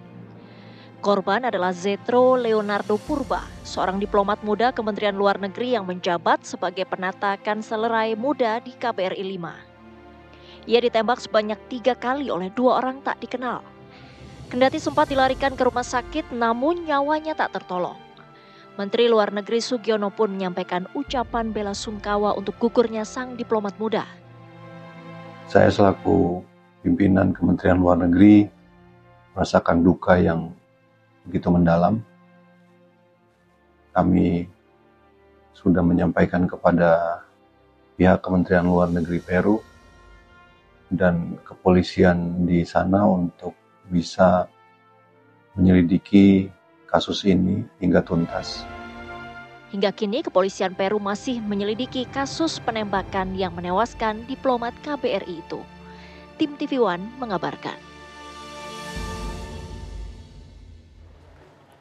[SPEAKER 3] Korban adalah Zetro Leonardo Purba, seorang diplomat muda Kementerian Luar Negeri yang menjabat sebagai penata Kanselerai Muda di KBRI 5. Ia ditembak sebanyak 3 kali oleh 2 orang tak dikenal. Kendati sempat dilarikan ke rumah sakit, namun nyawanya tak tertolong. Menteri Luar Negeri Sugiono pun menyampaikan ucapan bela sungkawa untuk gugurnya sang diplomat muda.
[SPEAKER 18] Saya selaku pimpinan Kementerian Luar Negeri merasakan duka yang begitu mendalam. Kami sudah menyampaikan kepada pihak Kementerian Luar Negeri Peru dan kepolisian di sana untuk bisa menyelidiki kasus ini hingga tuntas.
[SPEAKER 3] Hingga kini kepolisian Peru masih menyelidiki kasus penembakan yang menewaskan diplomat KBRI itu. Tim TV One mengabarkan.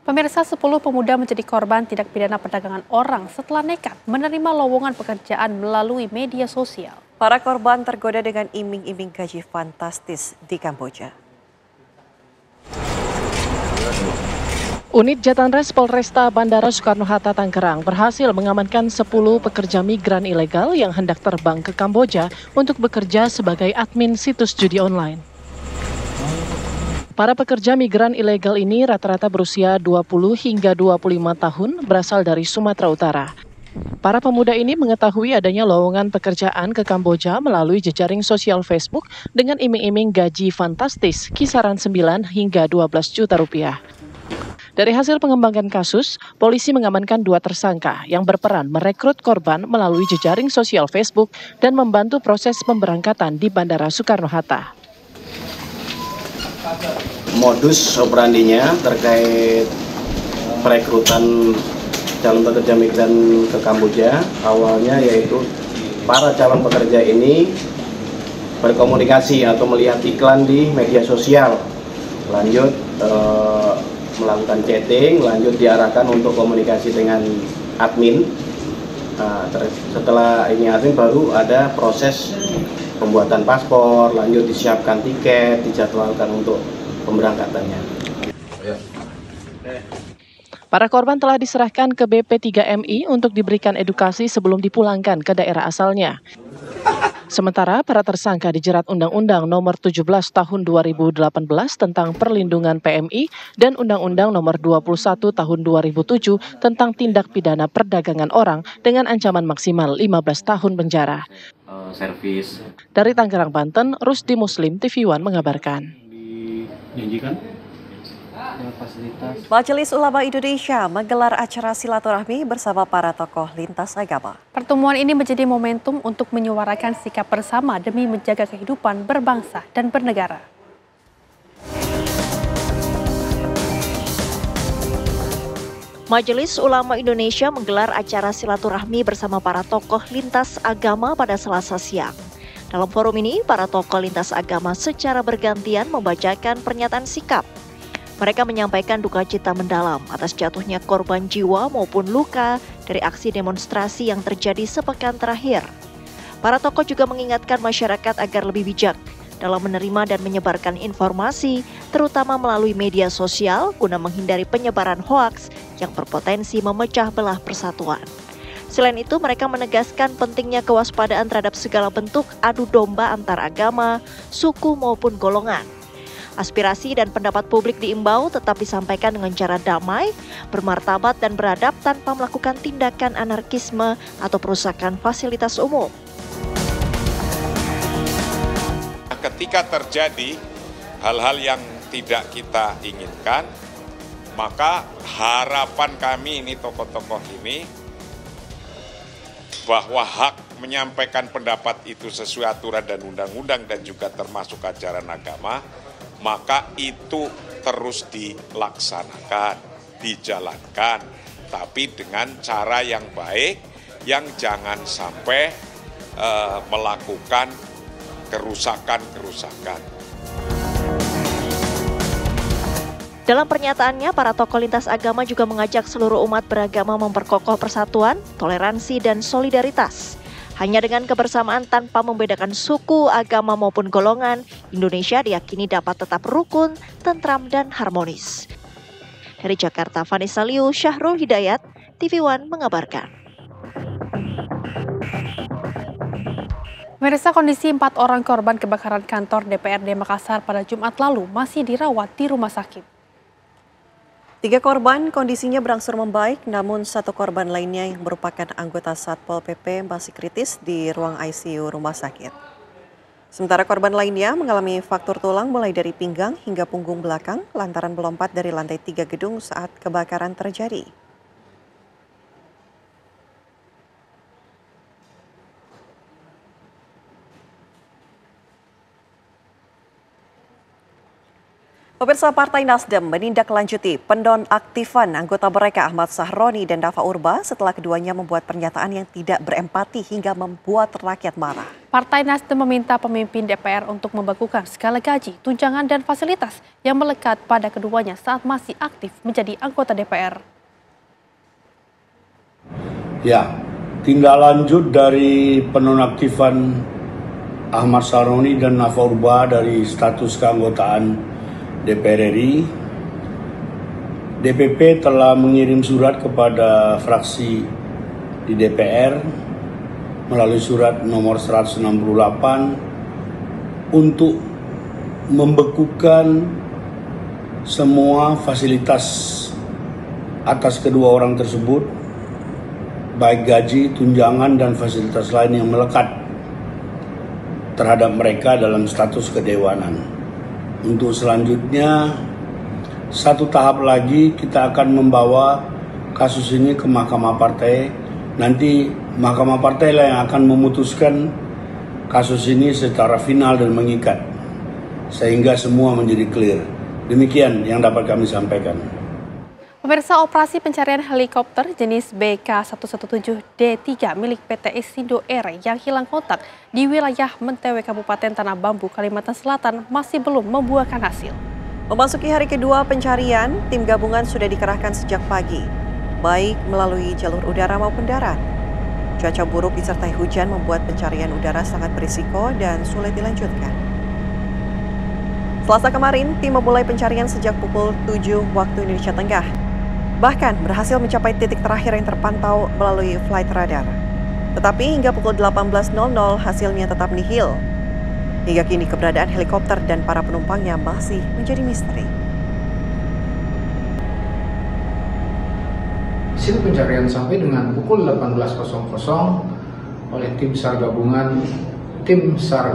[SPEAKER 1] Pemirsa, 10 pemuda menjadi korban tindak pidana perdagangan orang setelah nekat menerima lowongan pekerjaan melalui media sosial.
[SPEAKER 2] Para korban tergoda dengan iming-iming gaji fantastis di Kamboja.
[SPEAKER 9] Unit Jatanres Polresta Bandara Soekarno-Hatta Tangerang berhasil mengamankan 10 pekerja migran ilegal yang hendak terbang ke Kamboja untuk bekerja sebagai admin situs judi online. Para pekerja migran ilegal ini rata-rata berusia 20 hingga 25 tahun, berasal dari Sumatera Utara. Para pemuda ini mengetahui adanya lowongan pekerjaan ke Kamboja melalui jejaring sosial Facebook dengan iming-iming gaji fantastis kisaran 9 hingga 12 juta rupiah. Dari hasil pengembangan kasus, polisi mengamankan 2 tersangka yang berperan merekrut korban melalui jejaring sosial Facebook dan membantu proses pemberangkatan di Bandara Soekarno-Hatta.
[SPEAKER 19] Modus operandinya terkait perekrutan calon pekerja migran ke Kamboja awalnya yaitu para calon pekerja ini berkomunikasi atau melihat iklan di media sosial, lanjut melakukan chatting, lanjut diarahkan untuk komunikasi dengan admin. Setelah ini admin baru ada proses pembuatan paspor, lanjut disiapkan tiket, dijadwalkan untuk pemberangkatannya.
[SPEAKER 9] Para korban telah diserahkan ke BP3MI untuk diberikan edukasi sebelum dipulangkan ke daerah asalnya. Sementara para tersangka dijerat Undang-Undang Nomor 17 Tahun 2018 tentang Perlindungan PMI dan Undang-Undang Nomor 21 Tahun 2007 tentang Tindak Pidana Perdagangan Orang dengan ancaman maksimal 15 tahun penjara.
[SPEAKER 15] Servis.
[SPEAKER 9] Dari Tangerang, Banten, Rusdi Muslim, TV One mengabarkan.
[SPEAKER 15] Dijanjikan
[SPEAKER 2] Majelis Ulama Indonesia menggelar acara silaturahmi bersama para tokoh lintas agama.
[SPEAKER 1] Pertemuan ini menjadi momentum untuk menyuarakan sikap bersama demi menjaga kehidupan berbangsa dan bernegara.
[SPEAKER 3] Majelis Ulama Indonesia menggelar acara silaturahmi bersama para tokoh lintas agama pada Selasa siang. Dalam forum ini, para tokoh lintas agama secara bergantian membacakan pernyataan sikap. Mereka menyampaikan duka cita mendalam atas jatuhnya korban jiwa maupun luka dari aksi demonstrasi yang terjadi sepekan terakhir. Para tokoh juga mengingatkan masyarakat agar lebih bijak dalam menerima dan menyebarkan informasi, terutama melalui media sosial guna menghindari penyebaran hoaks yang berpotensi memecah belah persatuan. Selain itu, mereka menegaskan pentingnya kewaspadaan terhadap segala bentuk adu domba antar agama, suku maupun golongan. Aspirasi dan pendapat publik diimbau tetap disampaikan dengan cara damai, bermartabat dan beradab tanpa melakukan tindakan anarkisme atau perusakan fasilitas umum.
[SPEAKER 20] Ketika terjadi hal-hal yang tidak kita inginkan, maka harapan kami ini tokoh-tokoh ini bahwa hak menyampaikan pendapat itu sesuai aturan dan undang-undang dan juga termasuk ajaran agama, maka itu terus dilaksanakan, dijalankan, tapi dengan cara yang baik, yang jangan sampai melakukan kerusakan-kerusakan.
[SPEAKER 3] Dalam pernyataannya, para tokoh lintas agama juga mengajak seluruh umat beragama memperkokoh persatuan, toleransi, dan solidaritas. Hanya dengan kebersamaan tanpa membedakan suku, agama, maupun golongan, Indonesia diyakini dapat tetap rukun, tentram, dan harmonis. Dari Jakarta, Vanessa Liu, Syahrul Hidayat, TV One mengabarkan.
[SPEAKER 1] Pemirsa, kondisi 4 orang korban kebakaran kantor DPRD Makassar pada Jumat lalu masih dirawat di rumah sakit.
[SPEAKER 2] 3 korban kondisinya berangsur membaik, namun 1 korban lainnya yang merupakan anggota Satpol PP masih kritis di ruang ICU rumah sakit. Sementara korban lainnya mengalami fraktur tulang mulai dari pinggang hingga punggung belakang lantaran melompat dari lantai 3 gedung saat kebakaran terjadi. Pemirsa, Partai Nasdem menindaklanjuti penonaktifan anggota mereka Ahmad Sahroni dan Dafa Urba setelah keduanya membuat pernyataan yang tidak berempati hingga membuat rakyat marah.
[SPEAKER 1] Partai Nasdem meminta pemimpin DPR untuk membekukan segala gaji, tunjangan, dan fasilitas yang melekat pada keduanya saat masih aktif menjadi anggota DPR.
[SPEAKER 21] Ya, tindak lanjut dari penonaktifan Ahmad Sahroni dan Dafa Urba dari status keanggotaan DPR RI, DPP telah mengirim surat kepada fraksi di DPR melalui surat nomor 168 untuk membekukan semua fasilitas atas kedua orang tersebut, baik gaji, tunjangan, dan fasilitas lain yang melekat terhadap mereka dalam status kedewanan. Untuk selanjutnya, 1 tahap lagi kita akan membawa kasus ini ke Mahkamah Partai. Nanti Mahkamah Partai lah yang akan memutuskan kasus ini secara final dan mengikat, sehingga semua menjadi clear. Demikian yang dapat kami sampaikan.
[SPEAKER 1] Pemirsa, operasi pencarian helikopter jenis BK117D3 milik PT Indo Air yang hilang kontak di wilayah Mentewe, Kabupaten Tanah Bambu, Kalimantan Selatan masih belum membuahkan hasil.
[SPEAKER 2] Memasuki hari kedua pencarian, tim gabungan sudah dikerahkan sejak pagi, baik melalui jalur udara maupun darat. Cuaca buruk disertai hujan membuat pencarian udara sangat berisiko dan sulit dilanjutkan. Selasa kemarin, tim memulai pencarian sejak pukul 7 waktu Indonesia Tengah. Bahkan berhasil mencapai titik terakhir yang terpantau melalui flight radar. Tetapi hingga pukul 18.00 hasilnya tetap nihil. Hingga kini keberadaan helikopter dan para penumpangnya masih menjadi misteri.
[SPEAKER 5] Hasil pencarian sampai dengan pukul 18.00 oleh tim SAR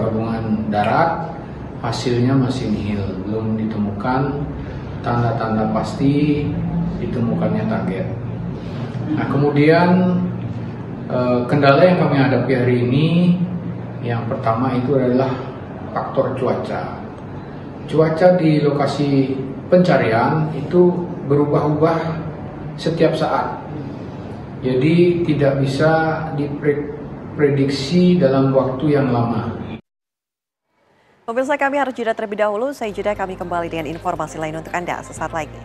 [SPEAKER 5] gabungan darat, hasilnya masih nihil, belum ditemukan tanda-tanda pasti ditemukannya target. Nah, kemudian kendala yang kami hadapi hari ini, yang pertama itu adalah faktor cuaca. Cuaca di lokasi pencarian itu berubah-ubah setiap saat. Jadi tidak bisa diprediksi dalam waktu yang lama.
[SPEAKER 2] Pemirsa, kami harus jeda terlebih dahulu. Saya jeda, kami kembali dengan informasi lain untuk Anda sesaat lagi.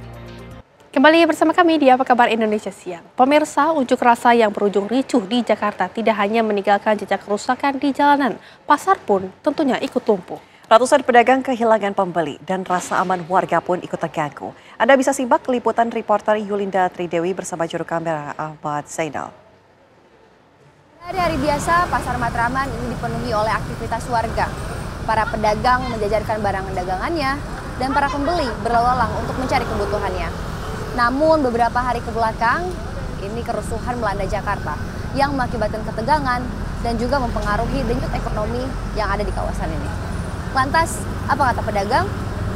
[SPEAKER 1] Kembali bersama kami di Apa Kabar Indonesia Siang. Pemirsa, unjuk rasa yang berujung ricuh di Jakarta tidak hanya meninggalkan jejak kerusakan di jalanan, pasar pun tentunya ikut lumpuh.
[SPEAKER 2] Ratusan pedagang kehilangan pembeli dan rasa aman warga pun ikut terganggu. Anda bisa simak liputan reporter Yulinda Tridewi bersama juru kamera Ahmad Zainal.
[SPEAKER 22] Hari-hari biasa, Pasar Matraman ini dipenuhi oleh aktivitas warga. Para pedagang menjajarkan barang dagangannya dan para pembeli berlalu-lalang untuk mencari kebutuhannya. Namun beberapa hari kebelakang, ini kerusuhan melanda Jakarta yang mengakibatkan ketegangan dan juga mempengaruhi denyut ekonomi yang ada di kawasan ini. Lantas, apa kata pedagang?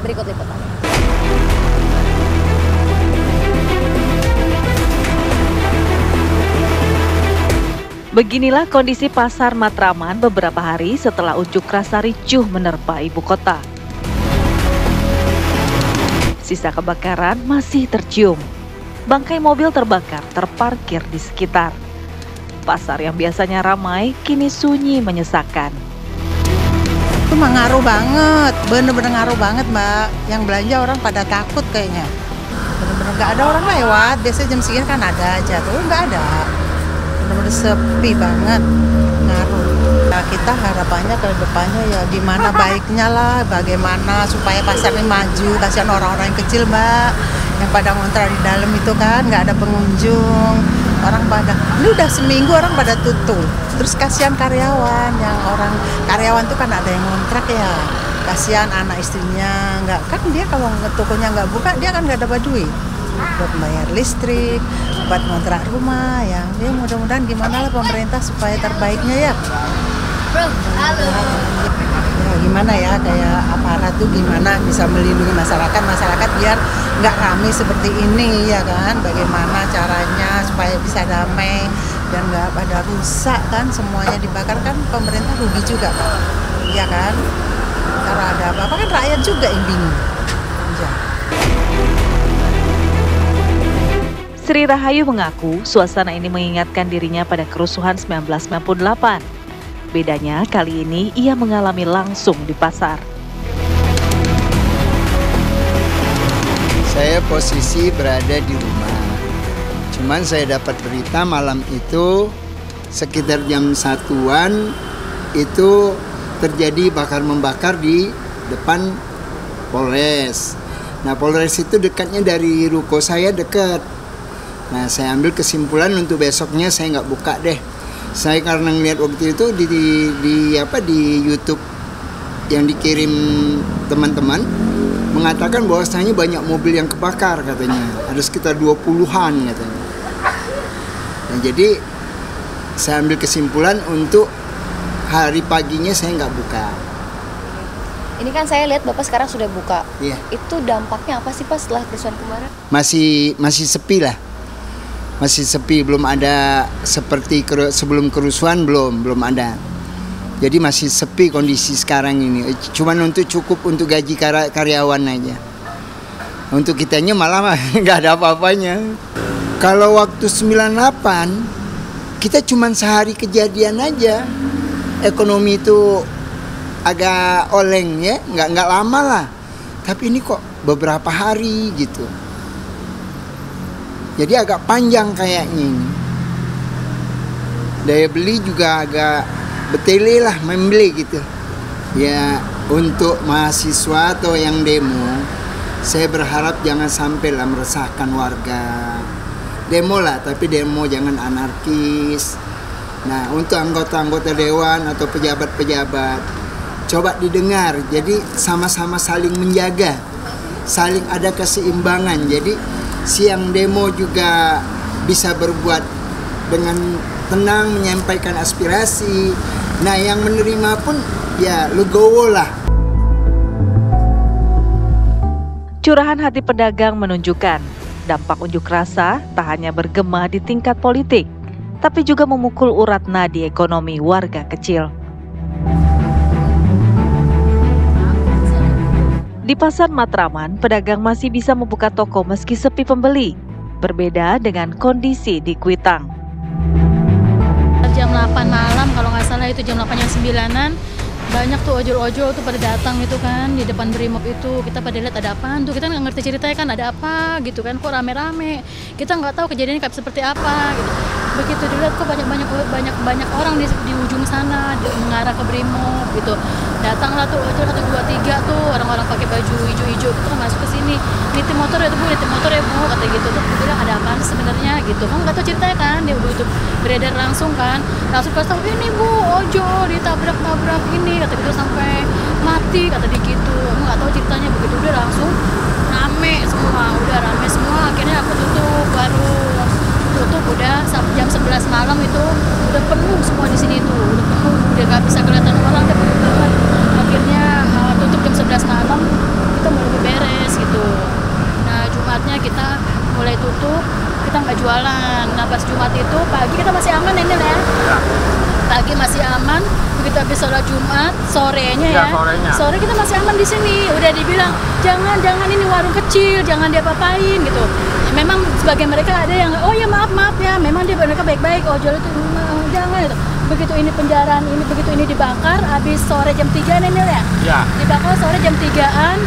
[SPEAKER 22] Berikut liputannya.
[SPEAKER 14] Beginilah kondisi Pasar Matraman beberapa hari setelah unjuk rasa ricuh menerpa ibu kota. Sisa kebakaran masih tercium. Bangkai mobil terbakar terparkir di sekitar. Pasar yang biasanya ramai kini sunyi menyesakan.
[SPEAKER 23] Itu ngaruh banget, bener-bener ngaruh banget Mbak. Yang belanja orang pada takut kayaknya. Bener-bener nggak ada orang lewat, biasanya jam segini kan ada aja, tuh nggak ada. Bener-bener sepi banget, ngaruh. Nah, kita harapannya ke depannya ya gimana baiknya lah, bagaimana supaya pasar ini maju. Kasihan orang-orang yang kecil Mbak, yang pada ngontrak di dalam itu kan, nggak ada pengunjung. Orang pada, ini udah seminggu orang pada tutup. Terus kasihan karyawan, karyawan tuh kan ada yang ngontrak ya. Kasihan anak istrinya, nggak kan dia kalau tokonya nggak buka dia kan nggak dapat duit buat bayar listrik, buat ngontrak rumah ya. Ya mudah-mudahan gimana lah pemerintah supaya terbaiknya ya. Ya gimana ya, kayak aparat tuh gimana bisa melindungi masyarakat biar nggak ramai seperti ini ya kan. Bagaimana caranya supaya bisa damai dan nggak pada rusak kan, semuanya dibakar kan pemerintah rugi juga kan, iya kan. Kalau ada apa-apa kan rakyat juga yang bingung. Ya.
[SPEAKER 14] Sri Rahayu mengaku suasana ini mengingatkan dirinya pada kerusuhan 1998. Bedanya kali ini ia mengalami langsung di pasar.
[SPEAKER 24] Saya posisi berada di rumah. Cuman saya dapat berita malam itu sekitar jam 1-an itu terjadi bakar-membakar di depan Polres. Nah, Polres itu dekatnya dari ruko saya dekat. Nah, saya ambil kesimpulan untuk besoknya saya nggak buka deh. Saya karena ngeliat waktu itu di YouTube yang dikirim teman-teman mengatakan bahwasanya banyak mobil yang kebakar katanya. Ada sekitar 20-an katanya. Nah, jadi saya ambil kesimpulan untuk hari paginya saya nggak buka.
[SPEAKER 22] Ini kan saya lihat Bapak sekarang sudah buka.
[SPEAKER 24] Iya.
[SPEAKER 22] Itu dampaknya apa sih Pak setelah kerusuhan kemarin?
[SPEAKER 24] Masih sepi lah. Masih sepi, belum ada seperti sebelum kerusuhan, belum ada. Jadi masih sepi kondisi sekarang ini. Cuman cukup untuk gaji karyawan aja. Untuk kitanya malah nggak ada apa-apanya. Kalau waktu 98 kita cuman sehari kejadian aja. Ekonomi itu agak oleng ya, nggak lama lah. Tapi ini kok beberapa hari gitu. Jadi agak panjang kayaknya ini. Daya beli juga agak betele lah membeli gitu. Ya untuk mahasiswa atau yang demo, saya berharap jangan sampai lah meresahkan warga. Demo lah, tapi demo jangan anarkis. Nah, untuk anggota-anggota dewan atau pejabat-pejabat, coba didengar. Jadi sama-sama saling menjaga, saling ada keseimbangan. Jadi siang demo juga bisa berbuat dengan tenang, menyampaikan aspirasi. Nah, yang menerima pun ya legowo lah.
[SPEAKER 14] Curahan hati pedagang menunjukkan dampak unjuk rasa tak hanya bergema di tingkat politik, tapi juga memukul urat nadi ekonomi warga kecil. Di Pasar Matraman, pedagang masih bisa membuka toko meski sepi pembeli, berbeda dengan kondisi di Kuitang.
[SPEAKER 6] Jam 8 malam, kalau nggak salah itu jam 8 jam 9-an, banyak tuh ojol-ojol tuh pada datang gitu kan di depan Brimob itu. Kita pada lihat ada apaan tuh, kita nggak ngerti ceritanya kan ada apa gitu kan, kok rame-rame, kita nggak tahu kejadiannya kayak seperti apa gitu. Begitu dilihat kok banyak orang di ujung sana mengarah ke Brimob gitu. Datanglah tuh ojol 1, 2, 3 tuh orang-orang pakai baju hijau-hijau tuh masuk ke sini. Nitip motor ya tuh Bu, nitip motor ya Bu, kata gitu. Terus aku bilang ada apaan sebenarnya gitu. Kamu nggak tahu ceritanya kan, dia udah itu beredar langsung kan. Langsung kasih tahu ini Bu, ojol ditabrak-tabrak ini, kata gitu sampai mati, kata dia gitu. Aku nggak tahu ceritanya. Begitu udah langsung rame semua. Akhirnya aku baru tutup udah jam 11 malam itu udah penuh semua di sini tuh, udah nggak bisa kelihatan orang, udah penuh banget. Akhirnya tutup jam 11 malam, kita mulai beres gitu. Nah, Jumatnya kita mulai tutup, kita nggak jualan. Nah, pas Jumat itu pagi kita masih aman ini ya. Pagi masih aman, begitu habis sholat Jumat, sorenya ya. Sore kita masih aman di sini. Udah dibilang jangan ini warung kecil, jangan diapa-apain gitu. Memang sebagian mereka ada yang oh ya maaf ya, memang mereka baik-baik, ojol itu jangan gitu. Begitu ini penjaraan ini, begitu ini dibakar, habis sore jam 3 ini ya. Iya. Dibakar sore jam 3-an,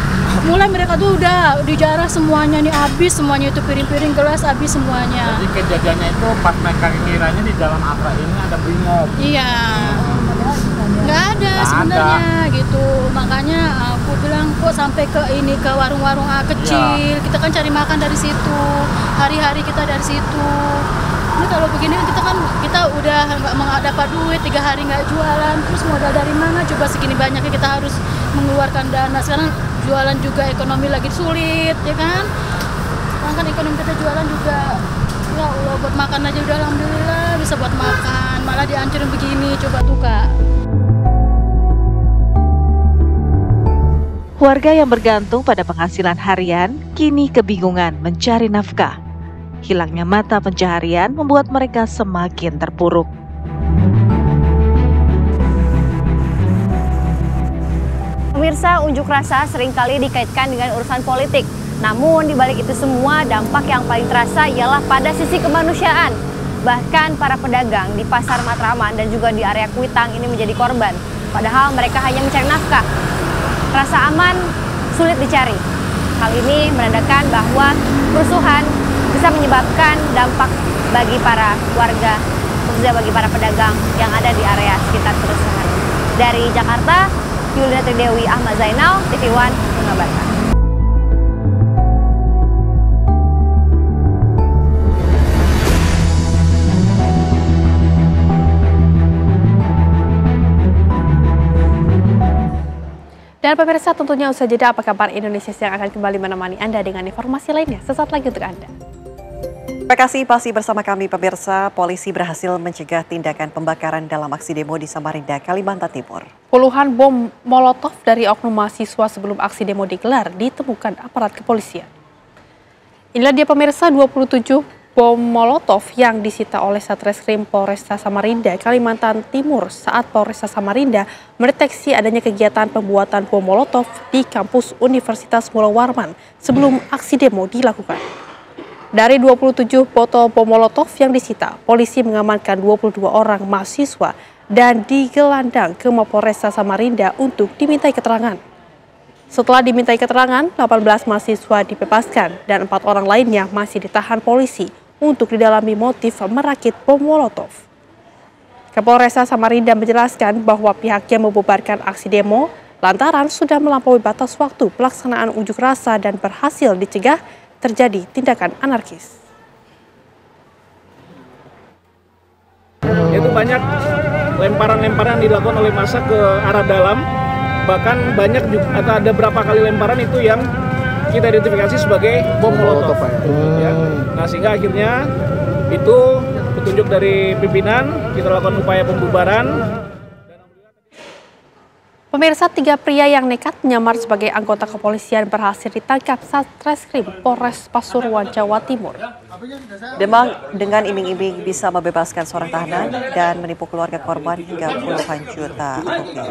[SPEAKER 6] mulai mereka tuh udah dijarah semuanya nih, habis semuanya itu piring-piring gelas habis semuanya.
[SPEAKER 7] Jadi kejadiannya itu pas mereka kiranya di dalam Atra ini ada Brimob.
[SPEAKER 6] Iya. Nggak ada sebenarnya gitu, makanya aku bilang kok sampai ke warung-warung kecil, kita kan cari makan dari situ, hari-hari kita dari situ. Ini kalau begini kita udah nggak dapat duit, 3 hari nggak jualan, terus modal dari mana? Coba segini banyaknya kita harus mengeluarkan dana. Sekarang jualan juga ekonomi lagi sulit, ya kan? Sekarang kan ekonomi kita jualan juga, ya Allah, buat makan aja udah alhamdulillah bisa buat makan, malah dihancurin begini, coba tuh Kak.
[SPEAKER 14] Warga yang bergantung pada penghasilan harian kini kebingungan mencari nafkah. Hilangnya mata pencaharian membuat mereka semakin terpuruk.
[SPEAKER 22] Pemirsa, unjuk rasa seringkali dikaitkan dengan urusan politik. Namun di balik itu semua, dampak yang paling terasa ialah pada sisi kemanusiaan. Bahkan para pedagang di Pasar Matraman dan juga di area Kuitang ini menjadi korban. Padahal mereka hanya mencari nafkah. Rasa aman sulit dicari. Hal ini menandakan bahwa kerusuhan bisa menyebabkan dampak bagi para warga, khususnya bagi para pedagang yang ada di area sekitar kerusuhan. Dari Jakarta, Yulia Tridewi, Ahmad Zainal, TV One mengabarkan.
[SPEAKER 1] Dan pemirsa, tentunya usai jeda apa kabar Indonesia yang akan kembali menemani Anda dengan informasi lainnya sesaat lagi untuk Anda.
[SPEAKER 2] Terima kasih masih bersama kami pemirsa. Polisi berhasil mencegah tindakan pembakaran dalam aksi demo di Samarinda, Kalimantan Timur.
[SPEAKER 1] Puluhan bom molotov dari oknum mahasiswa sebelum aksi demo digelar ditemukan aparat kepolisian. Inilah dia pemirsa 27 bom molotov yang disita oleh Satreskrim Polresta Samarinda, Kalimantan Timur saat Polresta Samarinda mendeteksi adanya kegiatan pembuatan bom molotov di kampus Universitas Mula Warman sebelum aksi demo dilakukan. Dari 27 botol bom molotov yang disita, polisi mengamankan 22 orang mahasiswa dan digelandang ke Mapolresta Samarinda untuk dimintai keterangan. Setelah dimintai keterangan, 18 mahasiswa dibebaskan dan 4 orang lainnya masih ditahan polisi untuk didalami motif merakit bom molotov. Kapolresta Samarinda menjelaskan bahwa pihaknya membubarkan aksi demo lantaran sudah melampaui batas waktu pelaksanaan unjuk rasa dan berhasil dicegah terjadi tindakan anarkis.
[SPEAKER 4] itu banyak lemparan-lemparan yang dilakukan oleh massa ke arah dalam, bahkan banyak juga, atau ada berapa kali lemparan itu yang kita identifikasi sebagai bom molotov. Ya. Nah, sehingga akhirnya itu petunjuk dari pimpinan, kita lakukan upaya pembubaran.
[SPEAKER 1] Pemirsa, 3 pria yang nekat menyamar sebagai anggota kepolisian berhasil ditangkap Satreskrim Polres Pasuruan, Jawa Timur.
[SPEAKER 2] Dengan iming-iming bisa membebaskan seorang tahanan dan menipu keluarga korban hingga puluhan juta rupiah.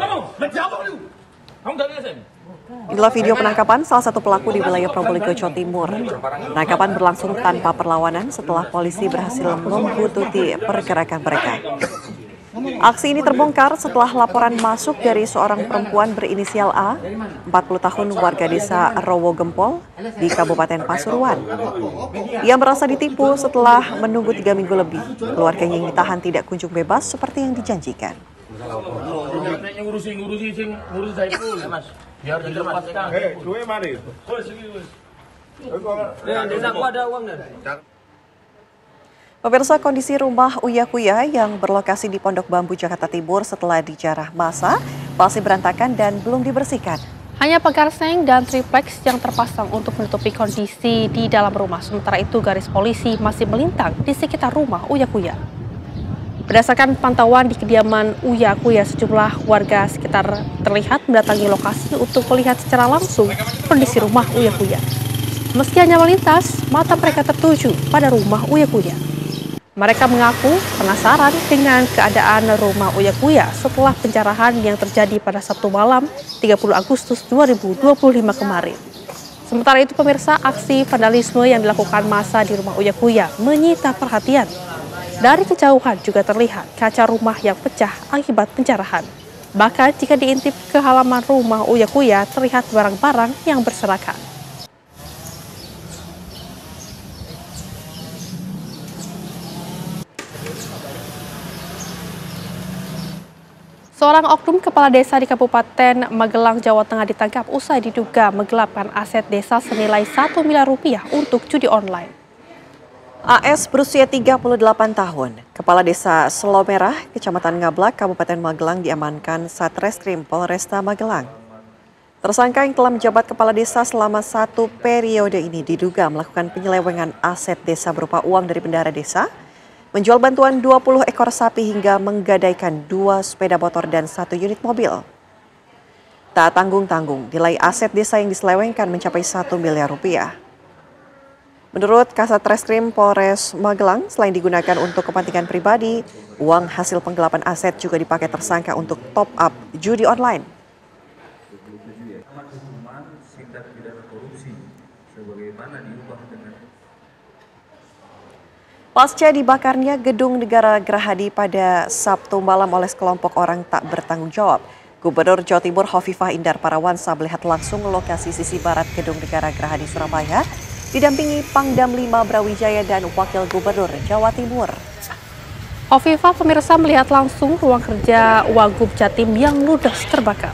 [SPEAKER 2] Inilah video penangkapan salah satu pelaku di wilayah Probolinggo, Jawa Timur. Penangkapan berlangsung tanpa perlawanan setelah polisi berhasil membuntuti pergerakan mereka. Aksi ini terbongkar setelah laporan masuk dari seorang perempuan berinisial A, 40 tahun, warga desa Rowo Gempol di Kabupaten Pasuruan. Ia merasa ditipu setelah menunggu 3 minggu lebih. Keluarganya yang ditahan tidak kunjung bebas seperti yang dijanjikan. Pemirsa, kondisi rumah Uya Kuya yang berlokasi di Pondok Bambu, Jakarta Timur setelah dijarah massa masih berantakan dan belum dibersihkan.
[SPEAKER 1] Hanya pagar seng dan triplex yang terpasang untuk menutupi kondisi di dalam rumah. Sementara itu, garis polisi masih melintang di sekitar rumah Uya Kuya. Berdasarkan pantauan di kediaman Uya Kuya, sejumlah warga sekitar terlihat mendatangi lokasi untuk melihat secara langsung kondisi rumah Uya Kuya. Meski hanya melintas, mata mereka tertuju pada rumah Uya Kuya. Mereka mengaku penasaran dengan keadaan rumah Uya Kuya setelah penjarahan yang terjadi pada Sabtu malam 30 Agustus 2025 kemarin. Sementara itu, pemirsa, aksi vandalisme yang dilakukan massa di rumah Uya Kuya menyita perhatian. Dari kejauhan juga terlihat kaca rumah yang pecah akibat penjarahan. Bahkan jika diintip ke halaman rumah Uya Kuya, terlihat barang-barang yang berserakan. Seorang oknum kepala desa di Kabupaten Magelang, Jawa Tengah ditangkap usai diduga menggelapkan aset desa senilai 1 miliar rupiah untuk judi online.
[SPEAKER 2] AS berusia 38 tahun, kepala desa Selomerah, Kecamatan Ngablak, Kabupaten Magelang diamankan Satreskrim Polresta Magelang. Tersangka yang telah menjabat kepala desa selama 1 periode ini diduga melakukan penyelewengan aset desa berupa uang dari bendahara desa, menjual bantuan 20 ekor sapi hingga menggadaikan 2 sepeda motor dan 1 unit mobil. Tak tanggung-tanggung, nilai aset desa yang diselewengkan mencapai 1 miliar rupiah. Menurut Kasat Reskrim Polres Magelang, selain digunakan untuk kepentingan pribadi, uang hasil penggelapan aset juga dipakai tersangka untuk top up judi online. Pasca dibakarnya Gedung Negara Gerahadi pada Sabtu malam oleh sekelompok orang tak bertanggung jawab, Gubernur Jawa Timur Hovifah Indar Parawansa melihat langsung lokasi sisi barat Gedung Negara Gerahadi Surabaya, didampingi Pangdam 5 Brawijaya dan Wakil Gubernur Jawa Timur.
[SPEAKER 1] Hovifah, pemirsa, melihat langsung ruang kerja Wagub Jatim yang ludes terbakar.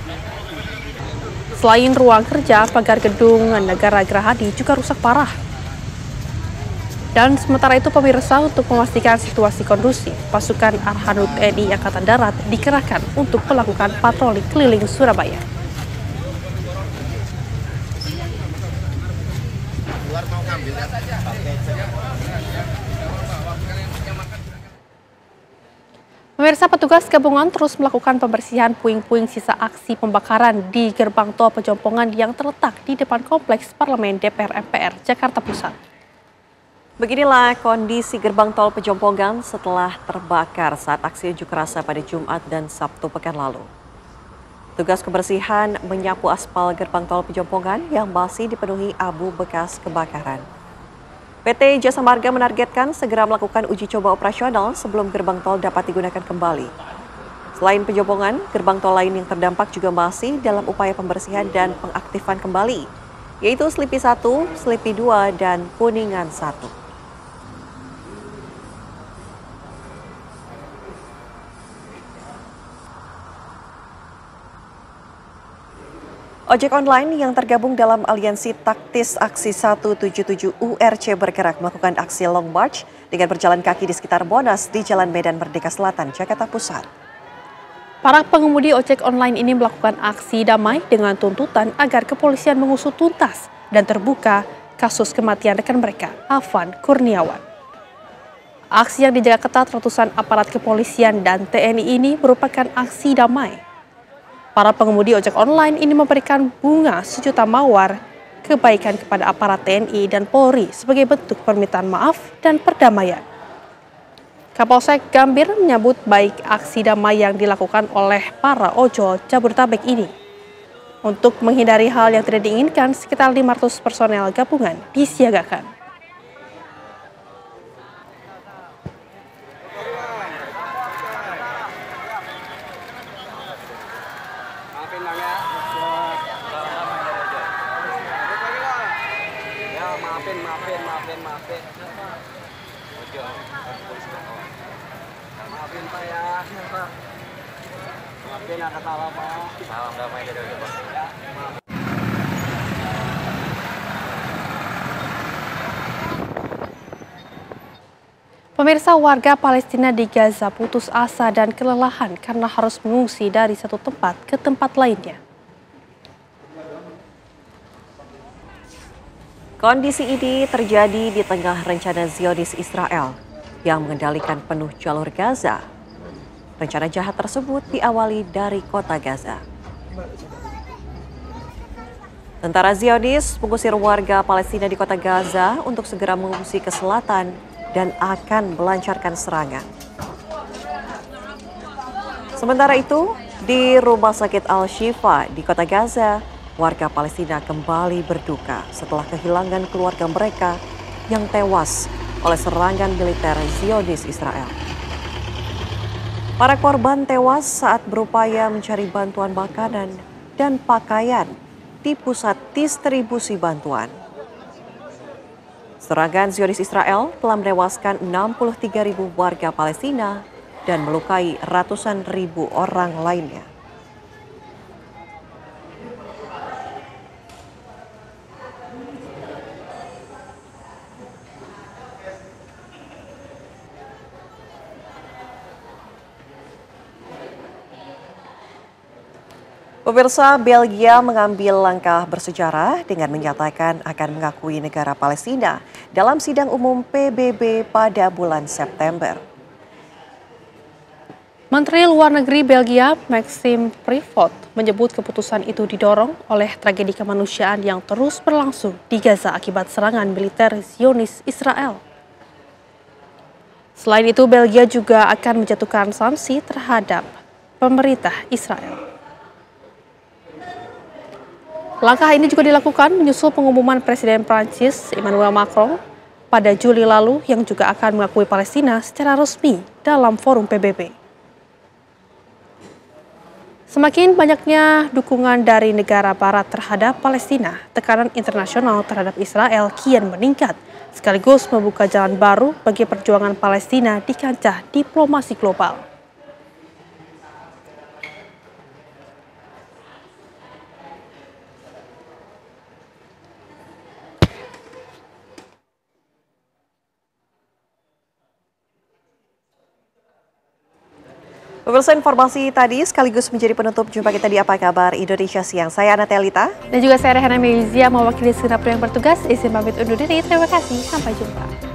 [SPEAKER 1] Selain ruang kerja, pagar Gedung Negara Gerahadi juga rusak parah. Dan sementara itu, pemirsa, untuk memastikan situasi kondusif, pasukan Arhanud TNI Angkatan Darat dikerahkan untuk melakukan patroli keliling Surabaya. Pemirsa, petugas gabungan terus melakukan pembersihan puing-puing sisa aksi pembakaran di gerbang tol Pejompongan yang terletak di depan Kompleks Parlemen DPR MPR Jakarta Pusat.
[SPEAKER 2] Beginilah kondisi gerbang tol Pejompongan setelah terbakar saat aksi unjuk rasa pada Jumat dan Sabtu pekan lalu. Tugas kebersihan menyapu aspal gerbang tol Pejompongan yang masih dipenuhi abu bekas kebakaran. PT Jasa Marga menargetkan segera melakukan uji coba operasional sebelum gerbang tol dapat digunakan kembali. Selain Pejompongan, gerbang tol lain yang terdampak juga masih dalam upaya pembersihan dan pengaktifan kembali, yaitu Slipi 1, Slipi 2, dan Kuningan 1. Ojek online yang tergabung dalam Aliansi Taktis Aksi 177 URC bergerak melakukan aksi Long March dengan berjalan kaki di sekitar Monas di Jalan Medan Merdeka Selatan, Jakarta Pusat.
[SPEAKER 1] Para pengemudi ojek online ini melakukan aksi damai dengan tuntutan agar kepolisian mengusut tuntas dan terbuka kasus kematian rekan mereka, Afan Kurniawan. Aksi yang dijaga ketat ratusan aparat kepolisian dan TNI ini merupakan aksi damai. Para pengemudi ojek online ini memberikan bunga sejuta mawar kebaikan kepada aparat TNI dan Polri sebagai bentuk permintaan maaf dan perdamaian. Kapolsek Gambir menyambut baik aksi damai yang dilakukan oleh para ojol Jabodetabek ini. Untuk menghindari hal yang tidak diinginkan, sekitar 500 personel gabungan disiagakan.
[SPEAKER 8] Maafin Pak ya, Pak. Maafin akan salah Pak. Salam damai dari Pak.
[SPEAKER 1] Pemirsa, warga Palestina di Gaza putus asa dan kelelahan karena harus mengungsi dari satu tempat ke tempat lainnya.
[SPEAKER 2] Kondisi ini terjadi di tengah rencana Zionis Israel yang mengendalikan penuh jalur Gaza. Rencana jahat tersebut diawali dari kota Gaza. Tentara Zionis mengusir warga Palestina di kota Gaza untuk segera mengungsi ke selatan dan akan melancarkan serangan. Sementara itu, di Rumah Sakit Al-Shifa di kota Gaza, warga Palestina kembali berduka setelah kehilangan keluarga mereka yang tewas oleh serangan militer Zionis Israel. Para korban tewas saat berupaya mencari bantuan makanan dan pakaian di pusat distribusi bantuan. Serangan Zionis Israel telah menewaskan 63.000 warga Palestina dan melukai ratusan ribu orang lainnya. Pemirsa, Belgia mengambil langkah bersejarah dengan menyatakan akan mengakui negara Palestina dalam sidang umum PBB pada bulan September.
[SPEAKER 1] Menteri Luar Negeri Belgia, Maxime Prevot, menyebut keputusan itu didorong oleh tragedi kemanusiaan yang terus berlangsung di Gaza akibat serangan militer Zionis Israel. Selain itu, Belgia juga akan menjatuhkan sanksi terhadap pemerintah Israel. Langkah ini juga dilakukan menyusul pengumuman Presiden Prancis Emmanuel Macron pada Juli lalu yang juga akan mengakui Palestina secara resmi dalam forum PBB. Semakin banyaknya dukungan dari negara barat terhadap Palestina, tekanan internasional terhadap Israel kian meningkat, sekaligus membuka jalan baru bagi perjuangan Palestina di kancah diplomasi global.
[SPEAKER 2] Pemirsa, informasi tadi sekaligus menjadi penutup jumpa kita di Apa Kabar Indonesia Siang. Saya Anatelita.
[SPEAKER 1] Dan juga saya Rehana Melizia mewakili segenap yang bertugas. Izin pamit undur diri. Terima kasih. Sampai jumpa.